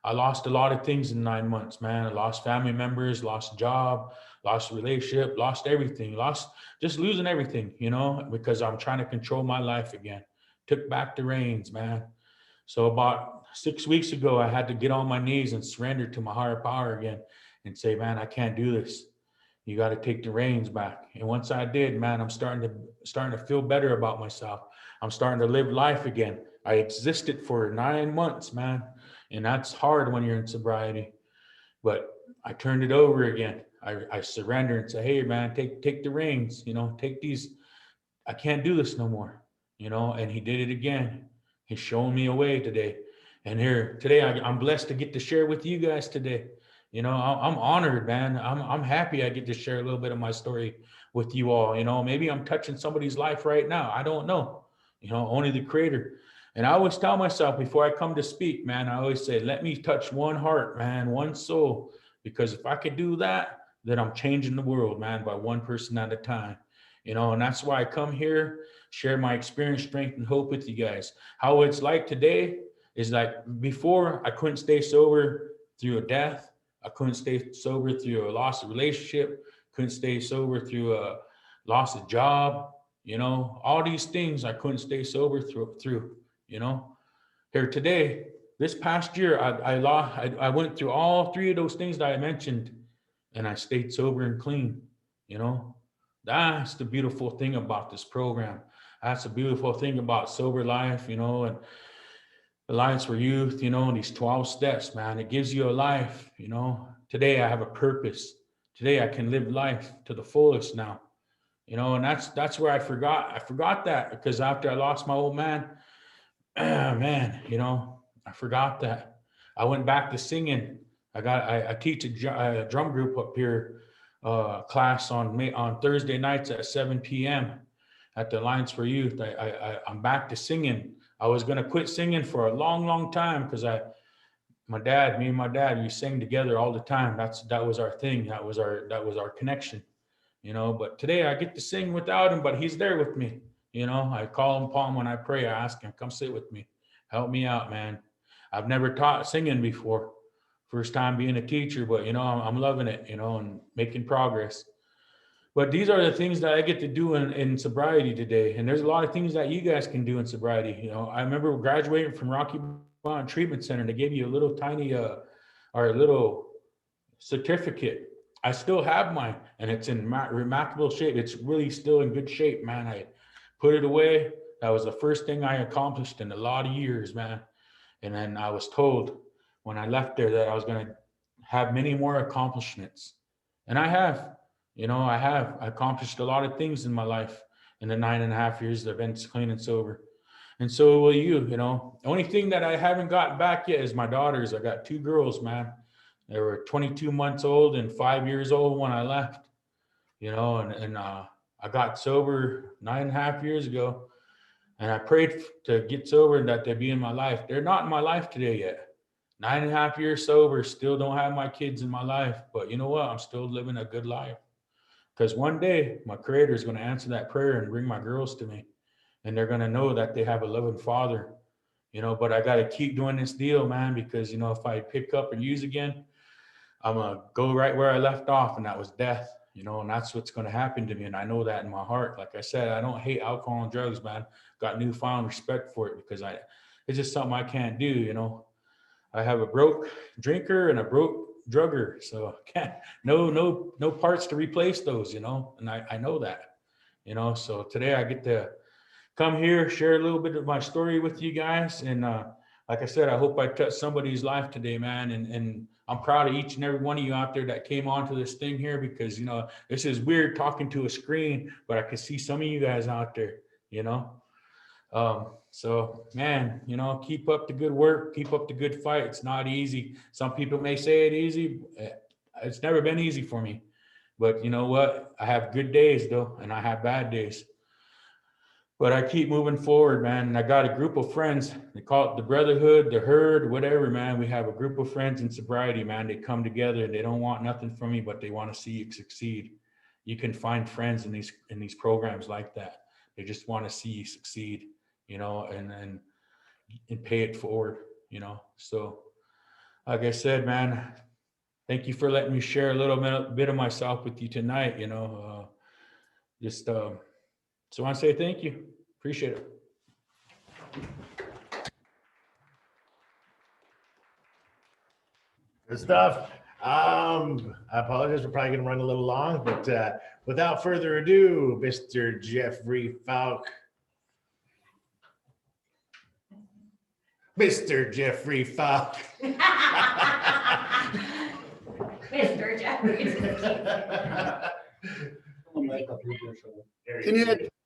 I lost a lot of things in 9 months, man. I lost family members, lost a job, lost a relationship, lost everything, just losing everything, you know, because I'm trying to control my life again. Took back the reins, man. So about 6 weeks ago, I had to get on my knees and surrender to my higher power again and say, man, I can't do this. You got to take the reins back. And once I did, man, I'm starting to feel better about myself. I'm starting to live life again. I existed for 9 months, man. And that's hard when you're in sobriety. But I turned it over again. I surrender and say, hey, man, take the reins, you know, take these. I can't do this no more, you know, and he did it again. He's showing me a way today. And here today, I'm blessed to get to share with you guys today. You know, I'm honored, man. I'm happy I get to share a little bit of my story with you all. You know, maybe I'm touching somebody's life right now. I don't know. You know, only the Creator. And I always tell myself before I come to speak, man, I always say, let me touch one heart, man, one soul. Because if I could do that, then I'm changing the world, man, by one person at a time. You know, and that's why I come here, share my experience, strength, and hope with you guys. How it's like today is like before, I couldn't stay sober through a death. I couldn't stay sober through a loss of relationship. Couldn't stay sober through a loss of job. You know, all these things I couldn't stay sober through. You know, here today, this past year, I went through all three of those things that I mentioned, and I stayed sober and clean. You know, that's the beautiful thing about this program. That's the beautiful thing about sober life. You know, and Alliance for Youth, you know, these 12 steps, man, it gives you a life, you know. Today I have a purpose. Today I can live life to the fullest now, you know, and that's where I forgot that because after I lost my old man, man, you know, I forgot that. I went back to singing. I teach a drum group up here, class on Thursday nights at 7 p.m. at the Alliance for Youth. I'm back to singing. I was going to quit singing for a long, long time because me and my dad, we sang together all the time. That was our thing. That was our connection, you know. But today I get to sing without him, but he's there with me. You know, I call him upon when I pray. I ask him, come sit with me, help me out, man. I've never taught singing before. First time being a teacher, but you know, I'm loving it, you know, and making progress. But these are the things that I get to do in sobriety today. And there's a lot of things that you guys can do in sobriety. You know, I remember graduating from Rocky Mountain Treatment Center. They gave you a little tiny, or a little certificate. I still have mine, and it's in remarkable shape. It's really still in good shape, man. I put it away. That was the first thing I accomplished in a lot of years, man. And then I was told when I left there that I was going to have many more accomplishments. And I have. You know, I have accomplished a lot of things in my life in the 9.5 years that I've been clean and sober. And so will you, you know. The only thing that I haven't gotten back yet is my daughters. I got 2 girls, man. They were 22 months old and 5 years old when I left, you know, and I got sober 9.5 years ago. And I prayed to get sober and that they'd be in my life. They're not in my life today yet. 9.5 years sober, still don't have my kids in my life. But you know what? I'm still living a good life. Because one day my Creator is going to answer that prayer and bring my girls to me. And they're going to know that they have a loving father, you know, but I got to keep doing this deal, man, because, you know, if I pick up and use again, I'm going to go right where I left off. And that was death, you know, and that's what's going to happen to me. And I know that in my heart. Like I said, I don't hate alcohol and drugs, man. Got newfound respect for it because it's just something I can't do, you know. I have a broke drinker and a broke drugger, so no parts to replace those, you know, and I know that, you know. So today I get to come here, share a little bit of my story with you guys, and like I said, I hope I touched somebody's life today, man. And I'm proud of each and every one of you out there that came onto this thing here, because you know this is weird talking to a screen, but I can see some of you guys out there, you know. So man, you know, keep up the good work, keep up the good fight. It's not easy. Some people may say it's easy. It's never been easy for me, but you know what? I have good days though, and I have bad days, but I keep moving forward, man. And I got a group of friends. They call it the brotherhood, the herd, whatever, man. We have a group of friends in sobriety, man. They come together and they don't want nothing from me, but they want to see you succeed. You can find friends in these programs like that. They just want to see you succeed, you know, and pay it forward, you know. So like I said, man, thank you for letting me share a little bit of myself with you tonight. You know, so I want to say thank you. Appreciate it.
Good stuff. I apologize. We're probably going to run a little long, but without further ado, Mr. Jeffrey Fauque. Mr. Jeffrey Fauque.
Mr. Jeffries.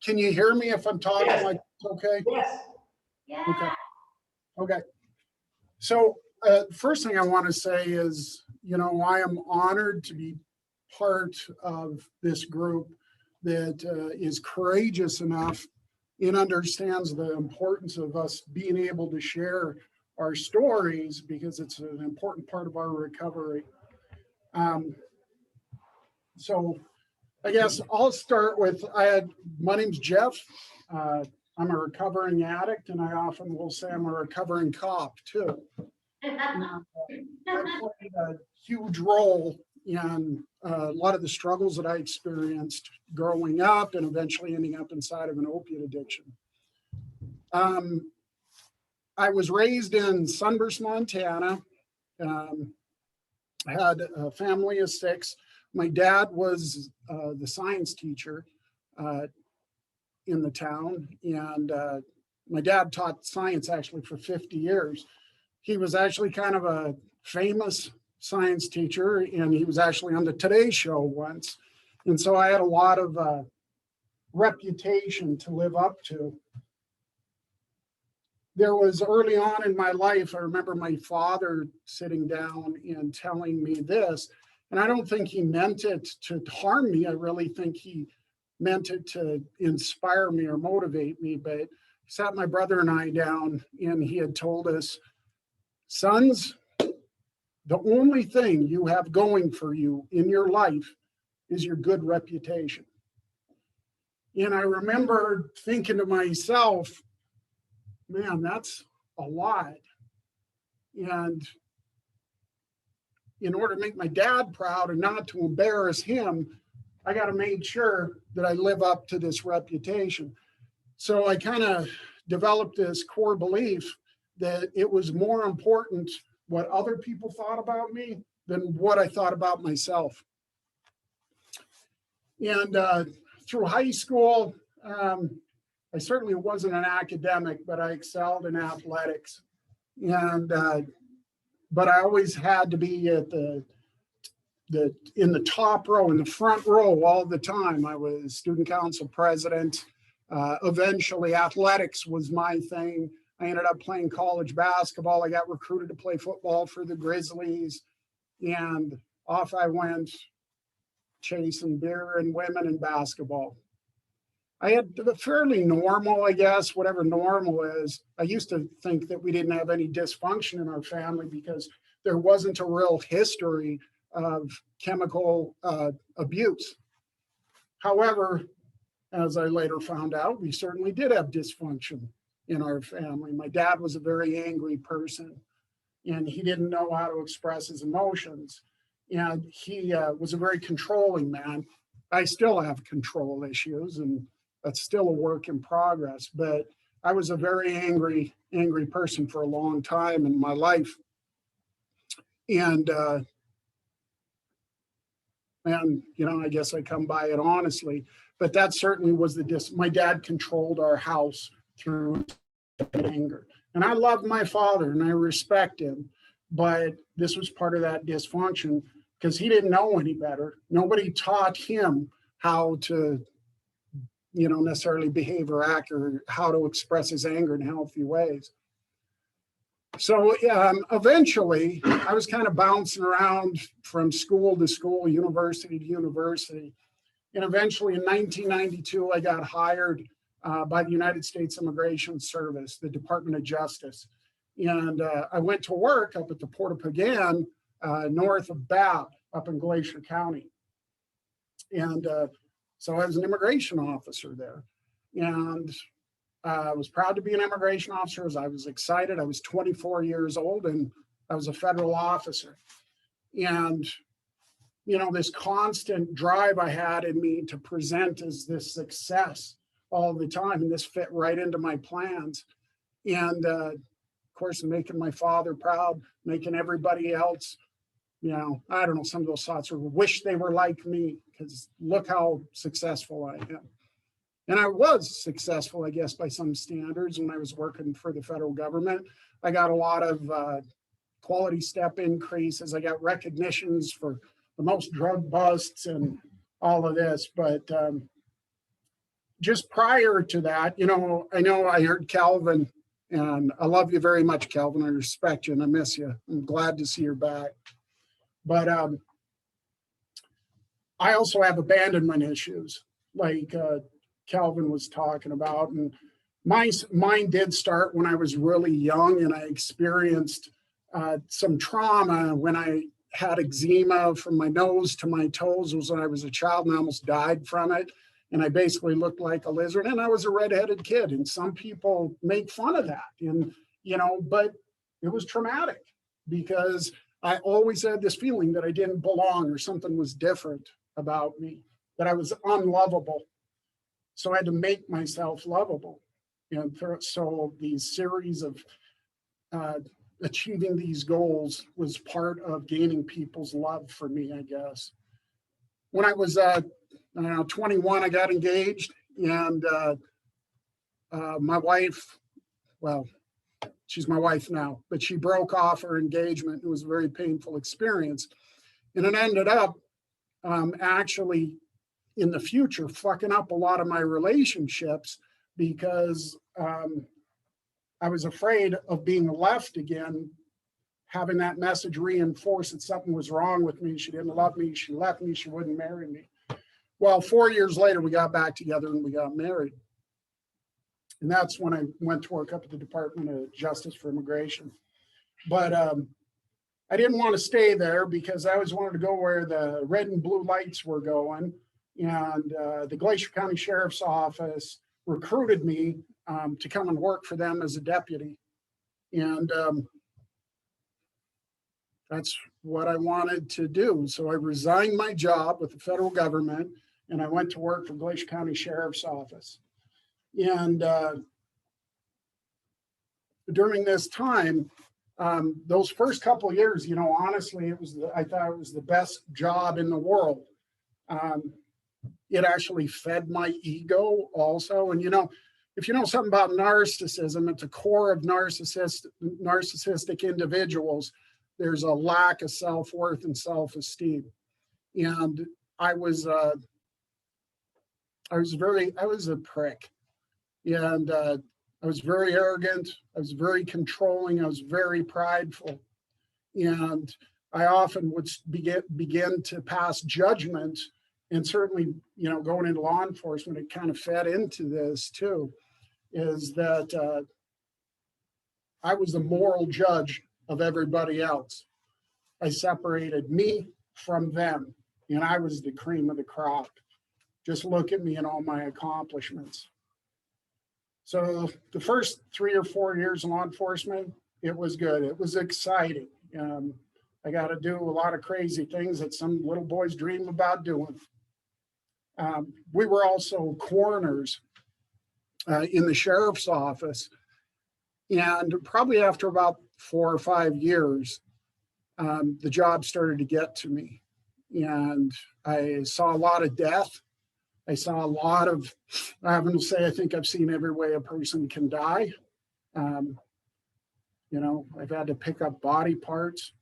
Can you hear me if I'm talking
Yes.
like it's okay?
Yes.
Yeah.
Okay. So first thing I want to say is, you know, I am honored to be part of this group that is courageous enough and understands the importance of us being able to share our stories, because it's an important part of our recovery. So I guess I'll start with, my name's Jeff. I'm a recovering addict, and I often will say I'm a recovering cop too. I played a huge role in a lot of the struggles that I experienced growing up and eventually ending up inside of an opiate addiction. I was raised in Sunburst, Montana. I had a family of 6. My dad was the science teacher in the town, and my dad taught science actually for 50 years. He was actually kind of a famous science teacher, and he was actually on the Today Show once. And so I had a lot of reputation to live up to. There was early on in my life, I remember my father sitting down and telling me this, and I don't think he meant it to harm me. I really think he meant it to inspire me or motivate me. But he sat my brother and I down, and he had told us, "Sons, the only thing you have going for you in your life is your good reputation." And I remember thinking to myself, man, that's a lot. And in order to make my dad proud and not to embarrass him, I got to make sure that I live up to this reputation. So I kind of developed this core belief that it was more important what other people thought about me than what I thought about myself. And through high school, I certainly wasn't an academic, but I excelled in athletics. And but I always had to be at in the top row, in the front row all the time. I was student council president. Eventually, athletics was my thing. I ended up playing college basketball. I got recruited to play football for the Grizzlies, and off I went chasing beer and women and basketball. I had a fairly normal, I guess, whatever normal is. I used to think that we didn't have any dysfunction in our family because there wasn't a real history of chemical abuse. However, as I later found out, we certainly did have dysfunction in our family. My dad was a very angry person, and he didn't know how to express his emotions. And he was a very controlling man. I still have control issues, and that's still a work in progress, but I was a very angry person for a long time in my life. And you know, I guess I come by it honestly, but that certainly was my dad controlled our house through anger. And I love my father and I respect him, but this was part of that dysfunction because he didn't know any better. Nobody taught him how to, you know, necessarily behave or act or how to express his anger in healthy ways. So eventually I was kind of bouncing around from school to school, university to university. And eventually in 1992, I got hired by the United States Immigration Service, the Department of Justice. And I went to work up at the Port of Pagan, north of Babb, up in Glacier County. And so I was an immigration officer there. And I was proud to be an immigration officer as I was excited. I was 24 years old and I was a federal officer. And, you know, this constant drive I had in me to present as this success all the time, and this fit right into my plans. And of course, making my father proud, making everybody else, you know, I don't know, some of those thoughts were wish they were like me, because look how successful I am. And I was successful, I guess, by some standards when I was working for the federal government. I got a lot of quality step increases. I got recognitions for the most drug busts and all of this. But just prior to that, you know I heard Calvin, and I love you very much, Calvin. I respect you and I miss you. I'm glad to see you're back. But I also have abandonment issues, like Calvin was talking about. And mine did start when I was really young, and I experienced some trauma when I had eczema from my nose to my toes. It was when I was a child, and I almost died from it. And I basically looked like a lizard, and I was a redheaded kid. And some people make fun of that, and you know, but it was traumatic because I always had this feeling that I didn't belong, or something was different about me, that I was unlovable. So I had to make myself lovable. And so these series of achieving these goals was part of gaining people's love for me, I guess. When I was 21, I got engaged, and my wife, well, she's my wife now, but she broke off her engagement. It was a very painful experience. And it ended up actually in the future fucking up a lot of my relationships, because I was afraid of being left again, having that message reinforced that something was wrong with me. She didn't love me. She left me. She wouldn't marry me. Well, 4 years later, we got back together and we got married. And that's when I went to work up at the Department of Justice for Immigration. But I didn't want to stay there because I always wanted to go where the red and blue lights were going. And the Glacier County Sheriff's Office recruited me to come and work for them as a deputy. And that's what I wanted to do. So I resigned my job with the federal government, and I went to work for Glacier County Sheriff's Office. And during this time, those first couple of years, you know, honestly, I thought it was the best job in the world. It actually fed my ego also. And, you know, if you know something about narcissism, at the core of narcissistic individuals, there's a lack of self-worth and self-esteem. And I was a prick. And I was very arrogant. I was very controlling. I was very prideful. And I often would begin to pass judgment. And certainly, you know, going into law enforcement, it kind of fed into this too, is that I was the moral judge of everybody else. I separated me from them, and I was the cream of the crop. Just look at me and all my accomplishments. So the first 3 or 4 years in law enforcement, it was good. It was exciting. I got to do a lot of crazy things that some little boys dream about doing. We were also coroners in the sheriff's office. And probably after about 4 or 5 years, the job started to get to me. And I saw a lot of death. I saw a lot of, I have to say, I think I've seen every way a person can die. You know, I've had to pick up body parts.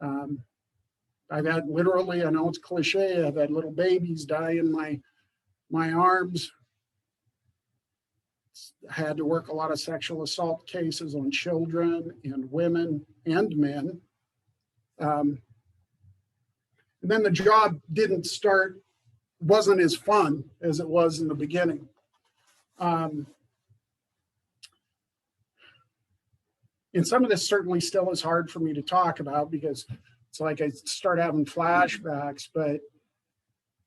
I've had literally, I know it's cliche, I've had little babies die in my arms. I had to work a lot of sexual assault cases on children and women and men. And then the job wasn't as fun as it was in the beginning. And some of this certainly still is hard for me to talk about because it's like I start having flashbacks. But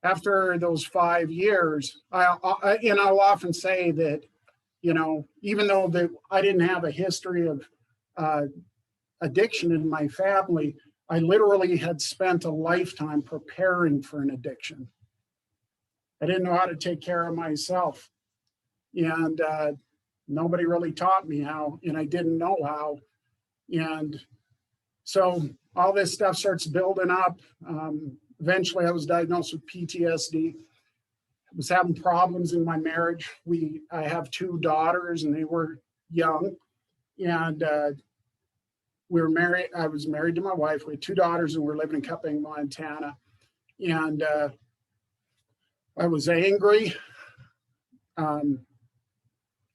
after those 5 years, I'll often say that, you know, even though I didn't have a history of addiction in my family, I literally had spent a lifetime preparing for an addiction. I didn't know how to take care of myself. And nobody really taught me how, and I didn't know how. And so all this stuff starts building up. Eventually I was diagnosed with PTSD. I was having problems in my marriage. I have 2 daughters and they were young. And we were married. I was married to my wife. We had 2 daughters and we were living in Cupping, Montana. And I was angry.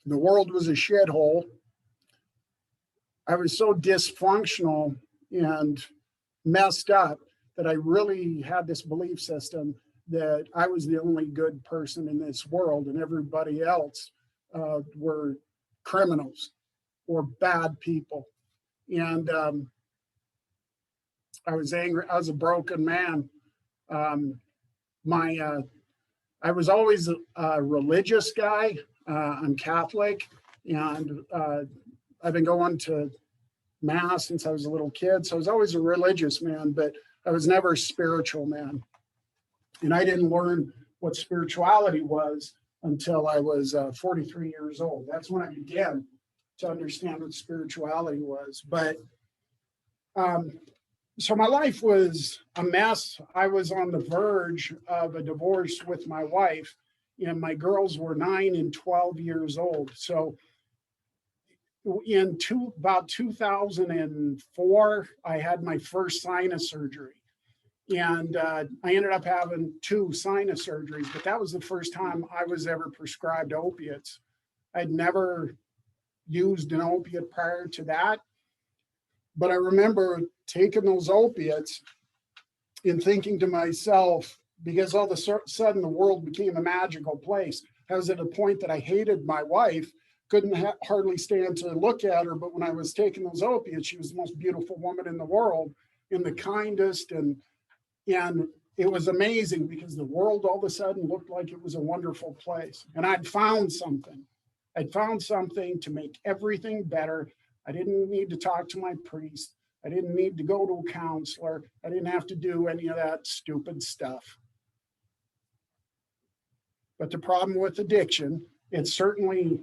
The world was a shithole. I was so dysfunctional and messed up that I really had this belief system that I was the only good person in this world and everybody else were criminals or bad people. And I was angry. I was a broken man. I was always a religious guy. I'm Catholic, and I've been going to Mass since I was a little kid. So I was always a religious man, but I was never a spiritual man. And I didn't learn what spirituality was until I was 43 years old. That's when I began to understand what spirituality was. But so my life was a mess. I was on the verge of a divorce with my wife, and my girls were 9 and 12 years old. So in about 2004, I had my first sinus surgery. And I ended up having 2 sinus surgeries, but that was the first time I was ever prescribed opiates. I'd never used an opiate prior to that. But I remember taking those opiates and thinking to myself, because all of a sudden the world became a magical place. I was at a point that I hated my wife, couldn't hardly stand to look at her. But when I was taking those opiates, she was the most beautiful woman in the world and the kindest. And it was amazing because the world all of a sudden looked like it was a wonderful place. And I'd found something. I'd found something to make everything better. I didn't need to talk to my priest. I didn't need to go to a counselor. I didn't have to do any of that stupid stuff. But the problem with addiction, it certainly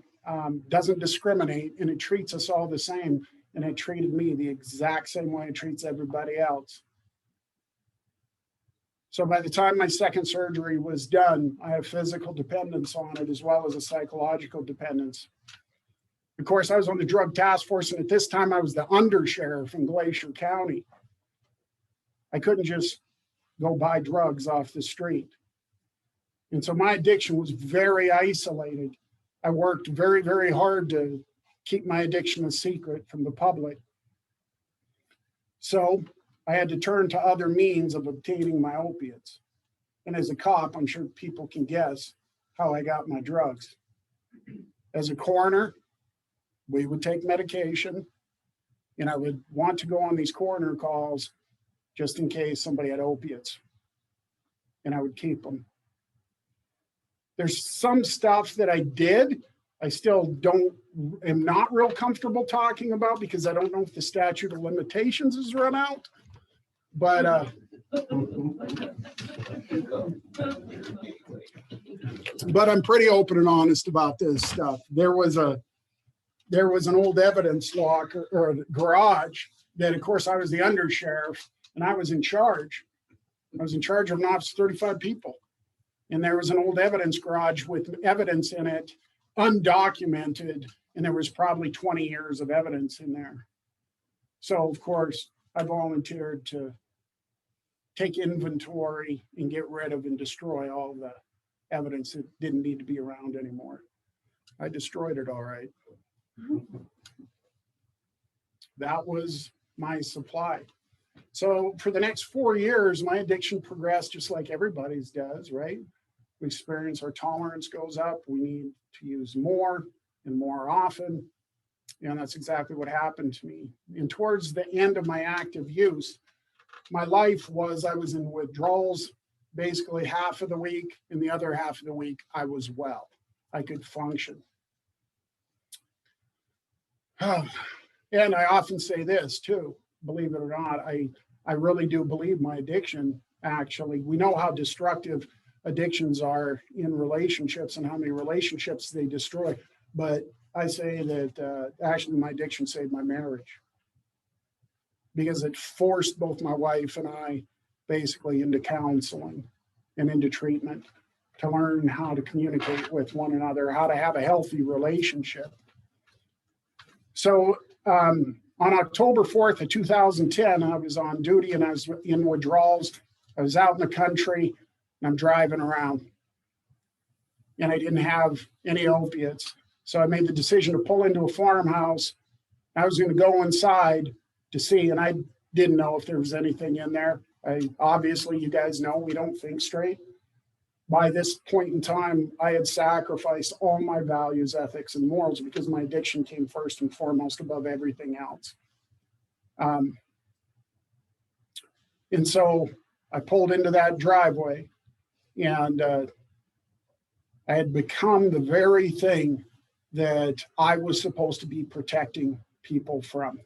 doesn't discriminate, and it treats us all the same. And it treated me the exact same way it treats everybody else. So by the time my second surgery was done, I have physical dependence on it as well as a psychological dependence. Of course, I was on the drug task force, and at this time I was the undersheriff in Glacier County. I couldn't just go buy drugs off the street. And so my addiction was very isolated. I worked very, very hard to keep my addiction a secret from the public. So I had to turn to other means of obtaining my opiates. And as a cop, I'm sure people can guess how I got my drugs. As a coroner, we would take medication, and I would want to go on these coroner calls just in case somebody had opiates, and I would keep them. There's some stuff that I did, I still am not real comfortable talking about because I don't know if the statute of limitations has run out. But I'm pretty open and honest about this stuff. There was an old evidence locker or a garage that, of course, I was the undersheriff and I was in charge. I was in charge of an office of 35 people. And there was an old evidence garage with evidence in it, undocumented, and there was probably 20 years of evidence in there. So, of course, I volunteered to take inventory and get rid of and destroy all the evidence that didn't need to be around anymore. I destroyed it all right. That was my supply. So for the next 4 years, my addiction progressed just like everybody's does, right? We experience our tolerance goes up. We need to use more and more often. And that's exactly what happened to me. And towards the end of my active use, my life was I was in withdrawals basically half of the week, and the other half of the week I was well. I could function. And I often say this too. believe it or not, I really do believe my addiction, actually. We know how destructive addictions are in relationships and how many relationships they destroy. But I say that actually my addiction saved my marriage, because it forced both my wife and I basically into counseling and into treatment to learn how to communicate with one another, how to have a healthy relationship. So on October 4th of 2010, I was on duty and I was in withdrawals. I was out in the country and I'm driving around and I didn't have any opiates. So I made the decision to pull into a farmhouse. I was going to go inside to see, and I didn't know if there was anything in there. Obviously, you guys know we don't think straight. By this point in time, I had sacrificed all my values, ethics, and morals because my addiction came first and foremost above everything else. And so I pulled into that driveway, and I had become the very thing that I was supposed to be protecting people from.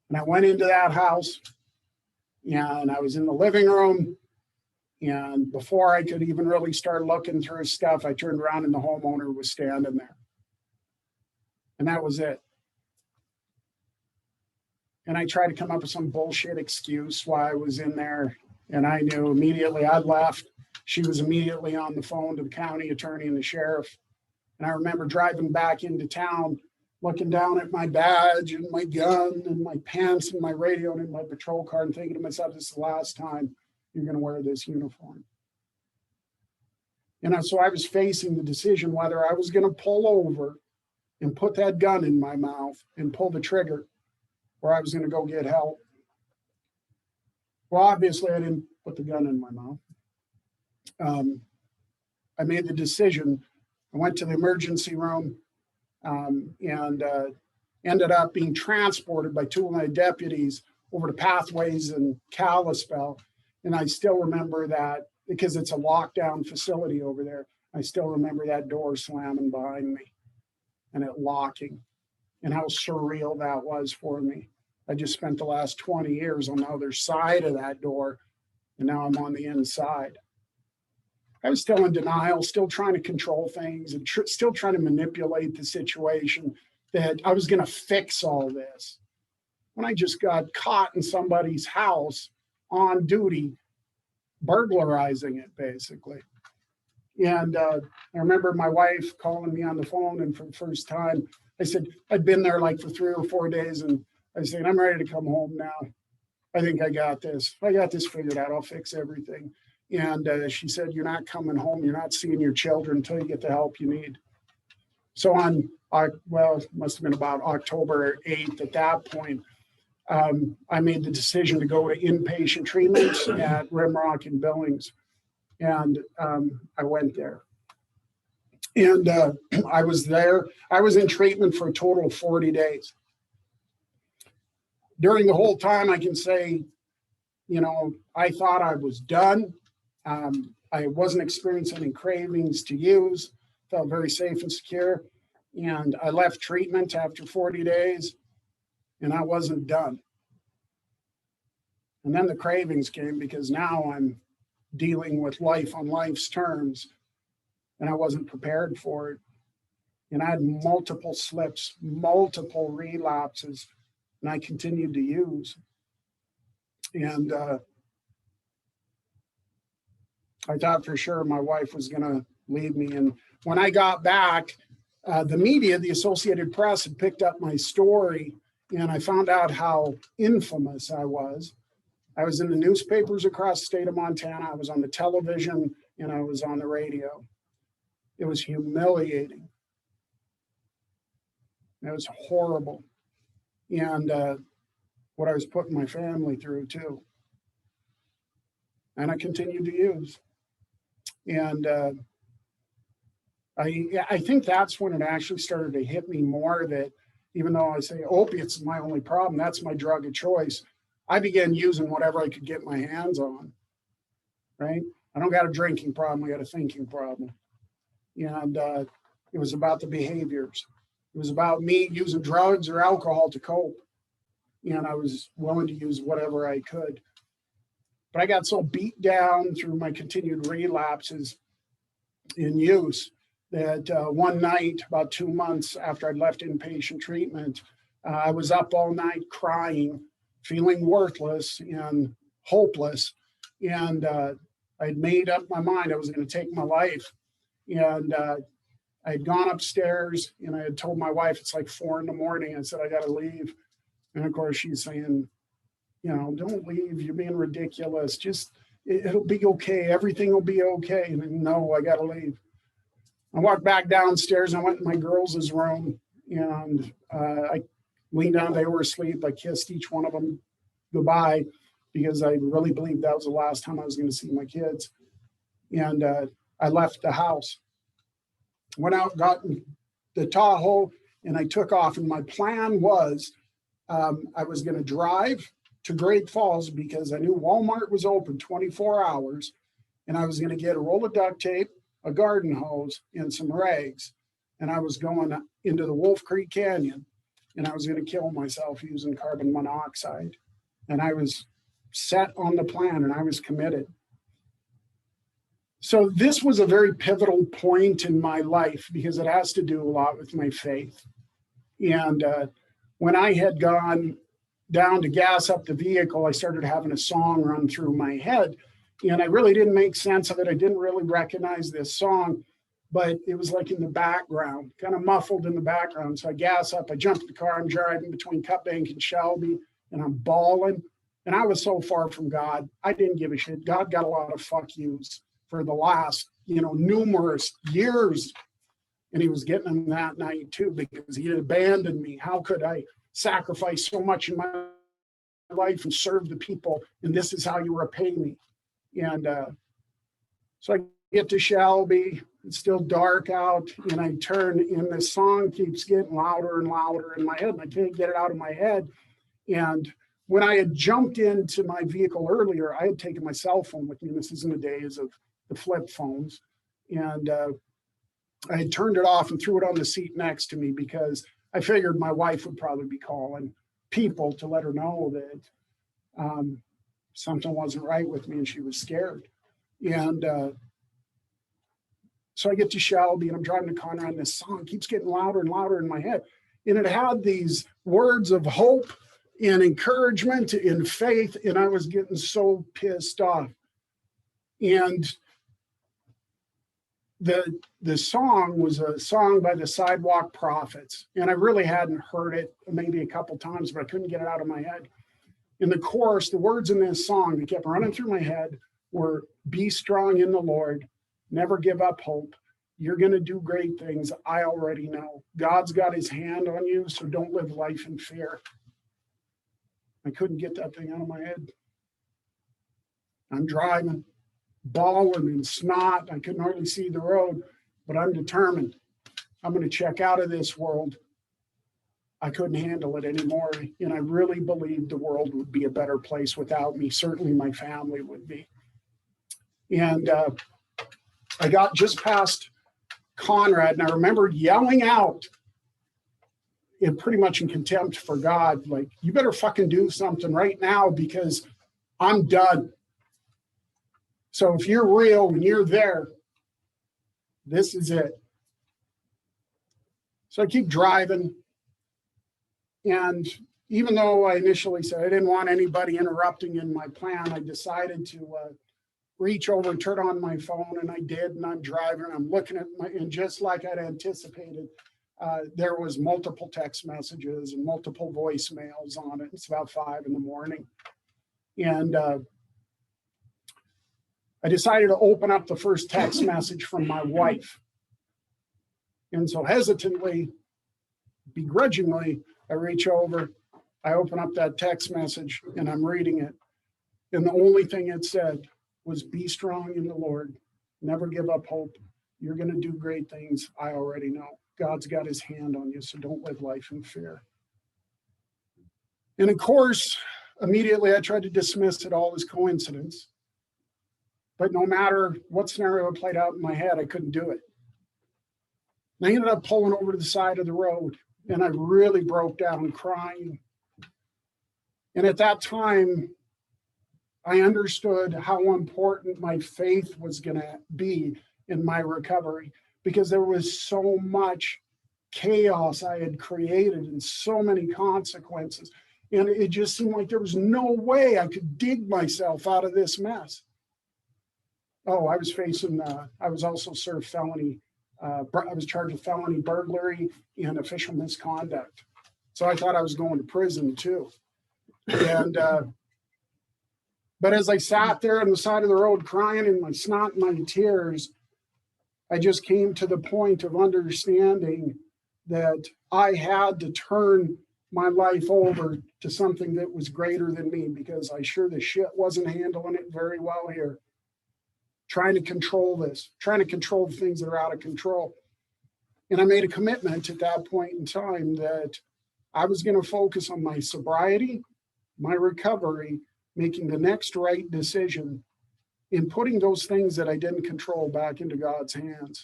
And I went into that house, and I was in the living room. And before I could even really start looking through stuff, I turned around and the homeowner was standing there. And that was it. And I tried to come up with some bullshit excuse why I was in there. And I knew immediately I'd left. She was immediately on the phone to the county attorney and the sheriff. And I remember driving back into town, looking down at my badge and my gun and my pants and my radio and my patrol car and thinking to myself, this is the last time you're going to wear this uniform. And so I was facing the decision whether I was going to pull over and put that gun in my mouth and pull the trigger, or I was going to go get help. Well, obviously, I didn't put the gun in my mouth. I made the decision. I went to the emergency room and ended up being transported by two of my deputies over to Pathways in Kalispell. And I still remember that because it's a lockdown facility over there. I still remember that door slamming behind me and it locking, and how surreal that was for me. I just spent the last 20 years on the other side of that door, and now I'm on the inside. I was still in denial, still trying to control things and still trying to manipulate the situation, that I was going to fix all this. When I just got caught in somebody's house on duty, burglarizing it basically. And I remember my wife calling me on the phone, and for the first time, I said, I'd been there like for 3 or 4 days, and I said, I'm ready to come home now. I think I got this. I got this figured out. I'll fix everything. And she said, you're not coming home. You're not seeing your children until you get the help you need. So on, well, it must have been about October 8th at that point, I made the decision to go to inpatient treatments at Rimrock and Billings. And I went there. And I was there. I was in treatment for a total of 40 days. During the whole time, I can say, you know, I thought I was done. I wasn't experiencing any cravings to use, felt very safe and secure. And I left treatment after 40 days, and I wasn't done. And then the cravings came, because now I'm dealing with life on life's terms, and I wasn't prepared for it. And I had multiple slips, multiple relapses, and I continued to use. And I thought for sure my wife was going to leave me. And when I got back, the media, the Associated Press, had picked up my story, and I found out how infamous I was. I was in the newspapers across the state of Montana. I was on the television, and I was on the radio. It was humiliating. It was horrible. And what I was putting my family through too. And I continued to use. And I think that's when it actually started to hit me more, that even though I say opiates is my only problem, that's my drug of choice, I began using whatever I could get my hands on, right? I don't got a drinking problem, I got a thinking problem. And it was about the behaviors. It was about me using drugs or alcohol to cope. and I was willing to use whatever I could. But I got so beat down through my continued relapses in use that one night, about 2 months after I'd left inpatient treatment, I was up all night crying, feeling worthless and hopeless. And I'd made up my mind I was going to take my life. And I had gone upstairs and I had told my wife, it's like 4 a.m. I said, I got to leave. And of course, she's saying, you know, don't leave. You're being ridiculous. Just, it'll be okay. Everything will be okay. And then, no, I got to leave. I walked back downstairs. I went in my girls' room and I leaned down. They were asleep. I kissed each one of them goodbye because I really believed that was the last time I was going to see my kids. And I left the house, went out, got in the Tahoe, and I took off. And my plan was I was going to drive to Great Falls because I knew Walmart was open 24 hours. And I was going to get a roll of duct tape, a garden hose, and some rags. And I was going into the Wolf Creek Canyon, and I was going to kill myself using carbon monoxide. And I was set on the plan, and I was committed. So this was a very pivotal point in my life because it has to do a lot with my faith. And when I had gone down to gas up the vehicle, I started having a song run through my head. And I really didn't make sense of it. I didn't really recognize this song, but it was like in the background, kind of muffled in the background. So I gas up, I jump in the car, I'm driving between Cut Bank and Shelby, and I'm bawling. And I was so far from God, I didn't give a shit. God got a lot of fuck yous for the last, numerous years. And he was getting them that night too, because he had abandoned me. How could I sacrifice so much in my life and serve the people? And this is how you repay me. And so I get to Shelby, it's still dark out, and I turn, and this song keeps getting louder and louder in my head, and I can't get it out of my head. And when I had jumped into my vehicle earlier, I had taken my cell phone with me. This is in the days of the flip phones. And I had turned it off and threw it on the seat next to me because I figured my wife would probably be calling people to let her know that something wasn't right with me and she was scared. And so I get to Shelby and I'm driving to Conrad, and this song keeps getting louder and louder in my head. And it had these words of hope and encouragement and faith, and I was getting so pissed off. And the song was a song by the Sidewalk Prophets, and I really hadn't heard it maybe a couple times, but I couldn't get it out of my head. In the chorus, the words in this song that kept running through my head were, "Be strong in the Lord, never give up hope. You're going to do great things. I already know. God's got his hand on you, so don't live life in fear." I couldn't get that thing out of my head. I'm driving, bawling and snot. I couldn't hardly see the road, but I'm determined. I'm going to check out of this world. I couldn't handle it anymore. And I really believed the world would be a better place without me. Certainly my family would be. And I got just past Conrad, and I remembered yelling out, pretty much in contempt for God, like, you better fucking do something right now because I'm done. So if you're real and you're there, this is it. So I keep driving. And even though I initially said I didn't want anybody interrupting in my plan, I decided to reach over and turn on my phone, and I did. And I'm driving, and I'm looking at and just like I'd anticipated, there was multiple text messages and multiple voicemails on it. It's about 5 a.m. And I decided to open up the first text message from my wife. And so hesitantly, begrudgingly, I reach over, I open up that text message, and I'm reading it. And the only thing it said was, "Be strong in the Lord. Never give up hope. You're going to do great things. I already know. God's got his hand on you, so don't live life in fear." And of course, immediately I tried to dismiss it all as coincidence. But no matter what scenario played out in my head, I couldn't do it. And I ended up pulling over to the side of the road, and I really broke down crying. And at that time, I understood how important my faith was going to be in my recovery, because there was so much chaos I had created and so many consequences. And it just seemed like there was no way I could dig myself out of this mess. Oh, I was facing, I was also served felony, I was charged with felony burglary and official misconduct. So I thought I was going to prison too. And, but as I sat there on the side of the road crying in my snot and my tears, I just came to the point of understanding that I had to turn my life over to something that was greater than me, because I sure the shit wasn't handling it very well here. Trying to control this, trying to control the things that are out of control. And I made a commitment at that point in time that I was going to focus on my sobriety, my recovery, making the next right decision, in putting those things that I didn't control back into God's hands.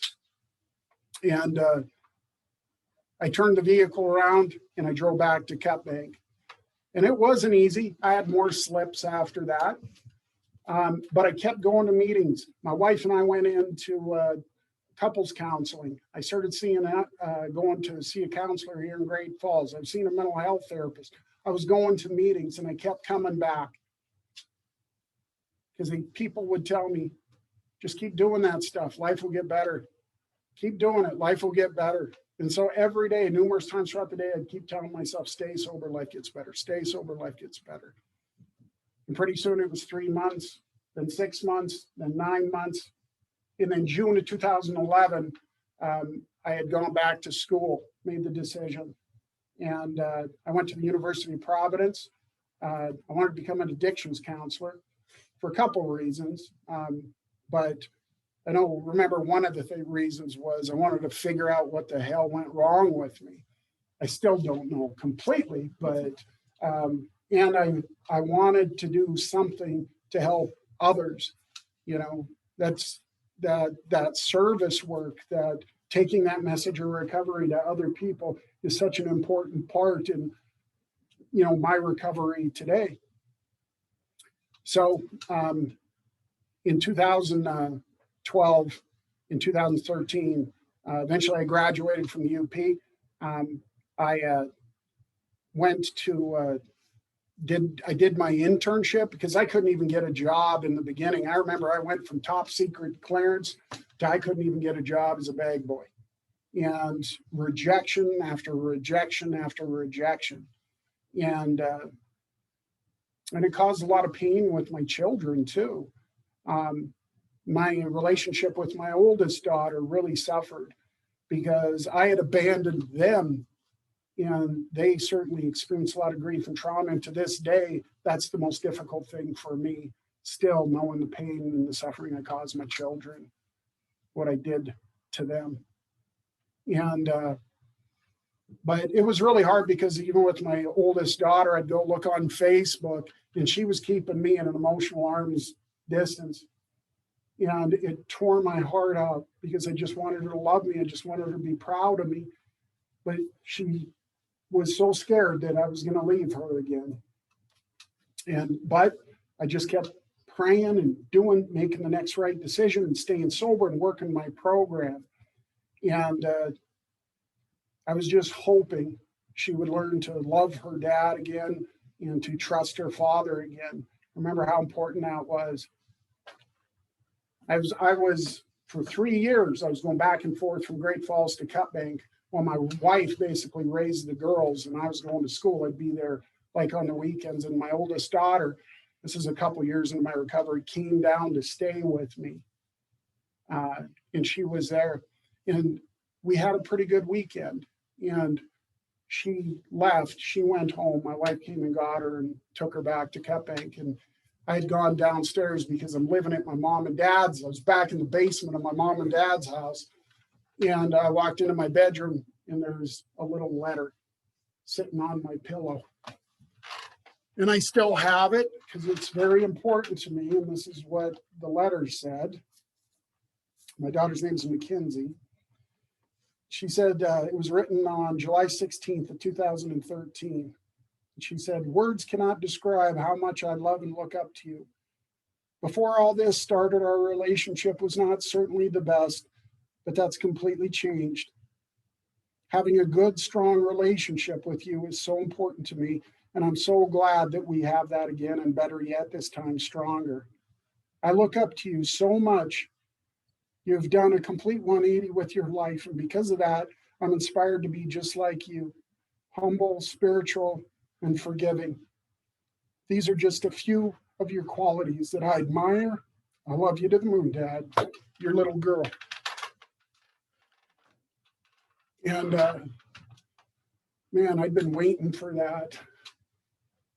And I turned the vehicle around and I drove back to Cut Bank. And it wasn't easy. I had more slips after that. But I kept going to meetings. My wife and I went into couples counseling. I started seeing that, going to see a counselor here in Great Falls. I've seen a mental health therapist. I was going to meetings and I kept coming back, because people would tell me, just keep doing that stuff. Life will get better. Keep doing it. Life will get better. And so every day, numerous times throughout the day, I'd keep telling myself, stay sober, life gets better. Stay sober, life gets better. And pretty soon it was 3 months, then 6 months, then 9 months. And then June of 2011, I had gone back to school, made the decision. And I went to the University of Providence. I wanted to become an addictions counselor for a couple of reasons. But I remember one of the reasons was I wanted to figure out what the hell went wrong with me. I still don't know completely, but, and I wanted to do something to help others. You know, that's that service work, that taking that message of recovery to other people is such an important part in, you know, my recovery today. So in 2012, in 2013, eventually I graduated from the UP. I went to, I did my internship, because I couldn't even get a job in the beginning. I remember I went from top secret clearance to I couldn't even get a job as a bag boy. And rejection after rejection after rejection. And it caused a lot of pain with my children too. My relationship with my oldest daughter really suffered, because I had abandoned them, and they certainly experienced a lot of grief and trauma. And to this day, that's the most difficult thing for me, still knowing the pain and the suffering I caused my children, what I did to them. And but it was really hard, because even with my oldest daughter, I'd go look on Facebook and she was keeping me at an emotional arm's distance. And it tore my heart out, because I just wanted her to love me. I just wanted her to be proud of me. But she was so scared that I was going to leave her again. But I just kept praying and making the next right decision and staying sober and working my program. And I was just hoping she would learn to love her dad again and to trust her father again. Remember how important that was. I was for 3 years, I was going back and forth from Great Falls to Cut Bank, while my wife basically raised the girls and I was going to school. I'd be there like on the weekends. And my oldest daughter, this is a couple of years into my recovery, came down to stay with me. And she was there. And we had a pretty good weekend. And she left, she went home. My wife came and got her and took her back to Cut Bank. And I had gone downstairs, because I'm living at my mom and dad's. I was back in the basement of my mom and dad's house. And I walked into my bedroom and there's a little letter sitting on my pillow. And I still have it, because it's very important to me. And this is what the letter said. My daughter's name is Mackenzie. She said it was written on July 16th of 2013. She said, words cannot describe how much I love and look up to you. Before all this started, our relationship was not certainly the best, but that's completely changed. Having a good, strong relationship with you is so important to me, and I'm so glad that we have that again, and better yet, this time stronger. I look up to you so much. You've done a complete 180 with your life, and because of that, I'm inspired to be just like you, humble, spiritual, and forgiving. These are just a few of your qualities that I admire. I love you to the moon, Dad, your little girl. And man, I've been waiting for that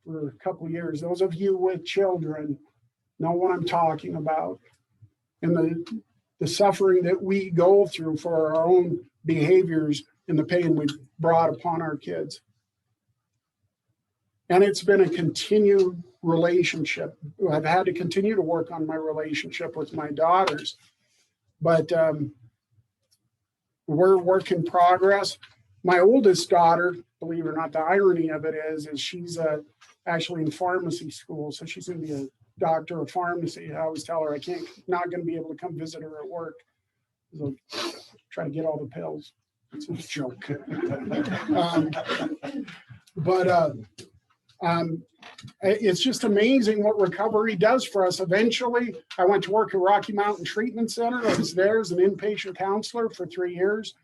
for a couple of years. Those of you with children know what I'm talking about. And the suffering that we go through for our own behaviors and the pain we've brought upon our kids. And it's been a continued relationship. I've had to continue to work on my relationship with my daughters, but we're a work in progress. My oldest daughter, believe it or not, the irony of it is she's actually in pharmacy school. So she's going to be a doctor of pharmacy. I always tell her not going to be able to come visit her at work. So try to get all the pills. It's a joke. It's just amazing what recovery does for us. Eventually, I went to work at Rocky Mountain Treatment Center. I was there as an inpatient counselor for 3 years.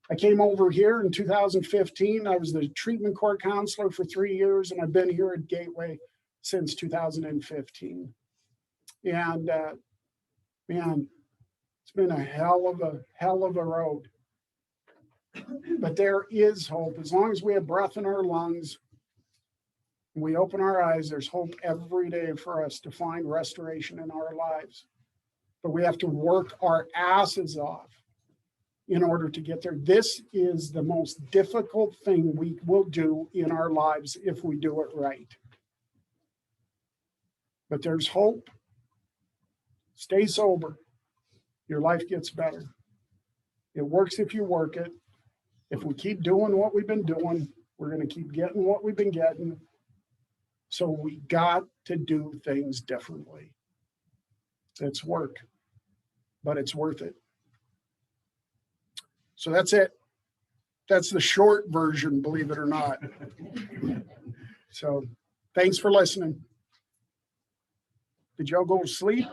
I came over here in 2015. I was the treatment court counselor for 3 years, and I've been here at Gateway since 2015. And man, it's been a hell of a road. But there is hope. As long as we have breath in our lungs, we open our eyes, there's hope every day for us to find restoration in our lives. But we have to work our asses off in order to get there. This is the most difficult thing we will do in our lives if we do it right. But there's hope. Stay sober. Your life gets better. It works if you work it. If we keep doing what we've been doing, we're going to keep getting what we've been getting. So we got to do things differently. It's work, but it's worth it. So that's it. That's the short version, believe it or not. So thanks for listening. Did y'all go to sleep?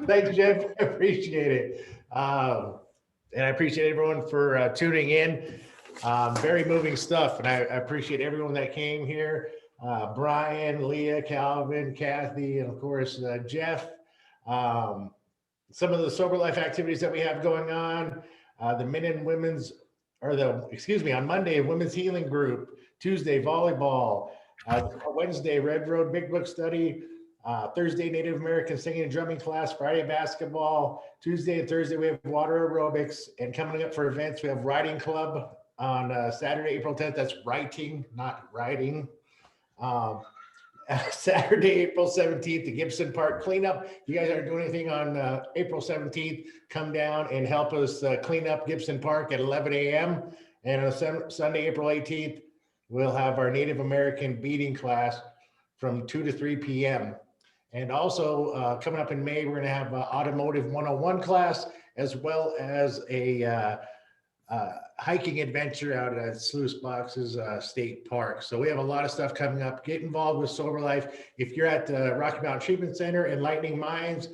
Thanks, Jeff. I appreciate it. And I appreciate everyone for tuning in. Very moving stuff. And I appreciate everyone that came here. Brian, Leah, Calvin, Kathy, and of course, Jeff. Some of the sober life activities that we have going on, the men and women's, on Monday, women's healing group, Tuesday, volleyball, Wednesday, Red Road Big Book study, Thursday, Native American singing and drumming class, Friday, basketball, Tuesday and Thursday, we have water aerobics, and coming up for events, we have writing club on Saturday, April 10th. That's writing, not writing. Saturday, April 17th, the Gibson Park cleanup. If you guys aren't doing anything on April 17th, come down and help us clean up Gibson Park at 11 a.m. And on Sunday, April 18th, we'll have our Native American beading class from 2 to 3 p.m. And also coming up in May, we're going to have Automotive 101 class, as well as a hiking adventure out at Sluice Boxes State Park. So we have a lot of stuff coming up. Get involved with Sober Life. If you're at the Rocky Mountain Treatment Center, Enlightening Minds,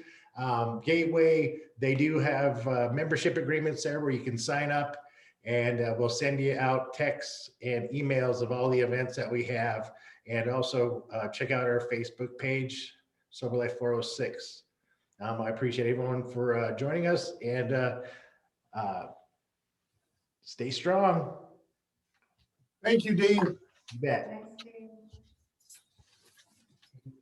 Gateway, they do have membership agreements there where you can sign up, and we'll send you out texts and emails of all the events that we have. And also check out our Facebook page, Sober Life 406. I appreciate everyone for joining us, and stay strong.
Thank you, Dean.
You bet.
Thanks.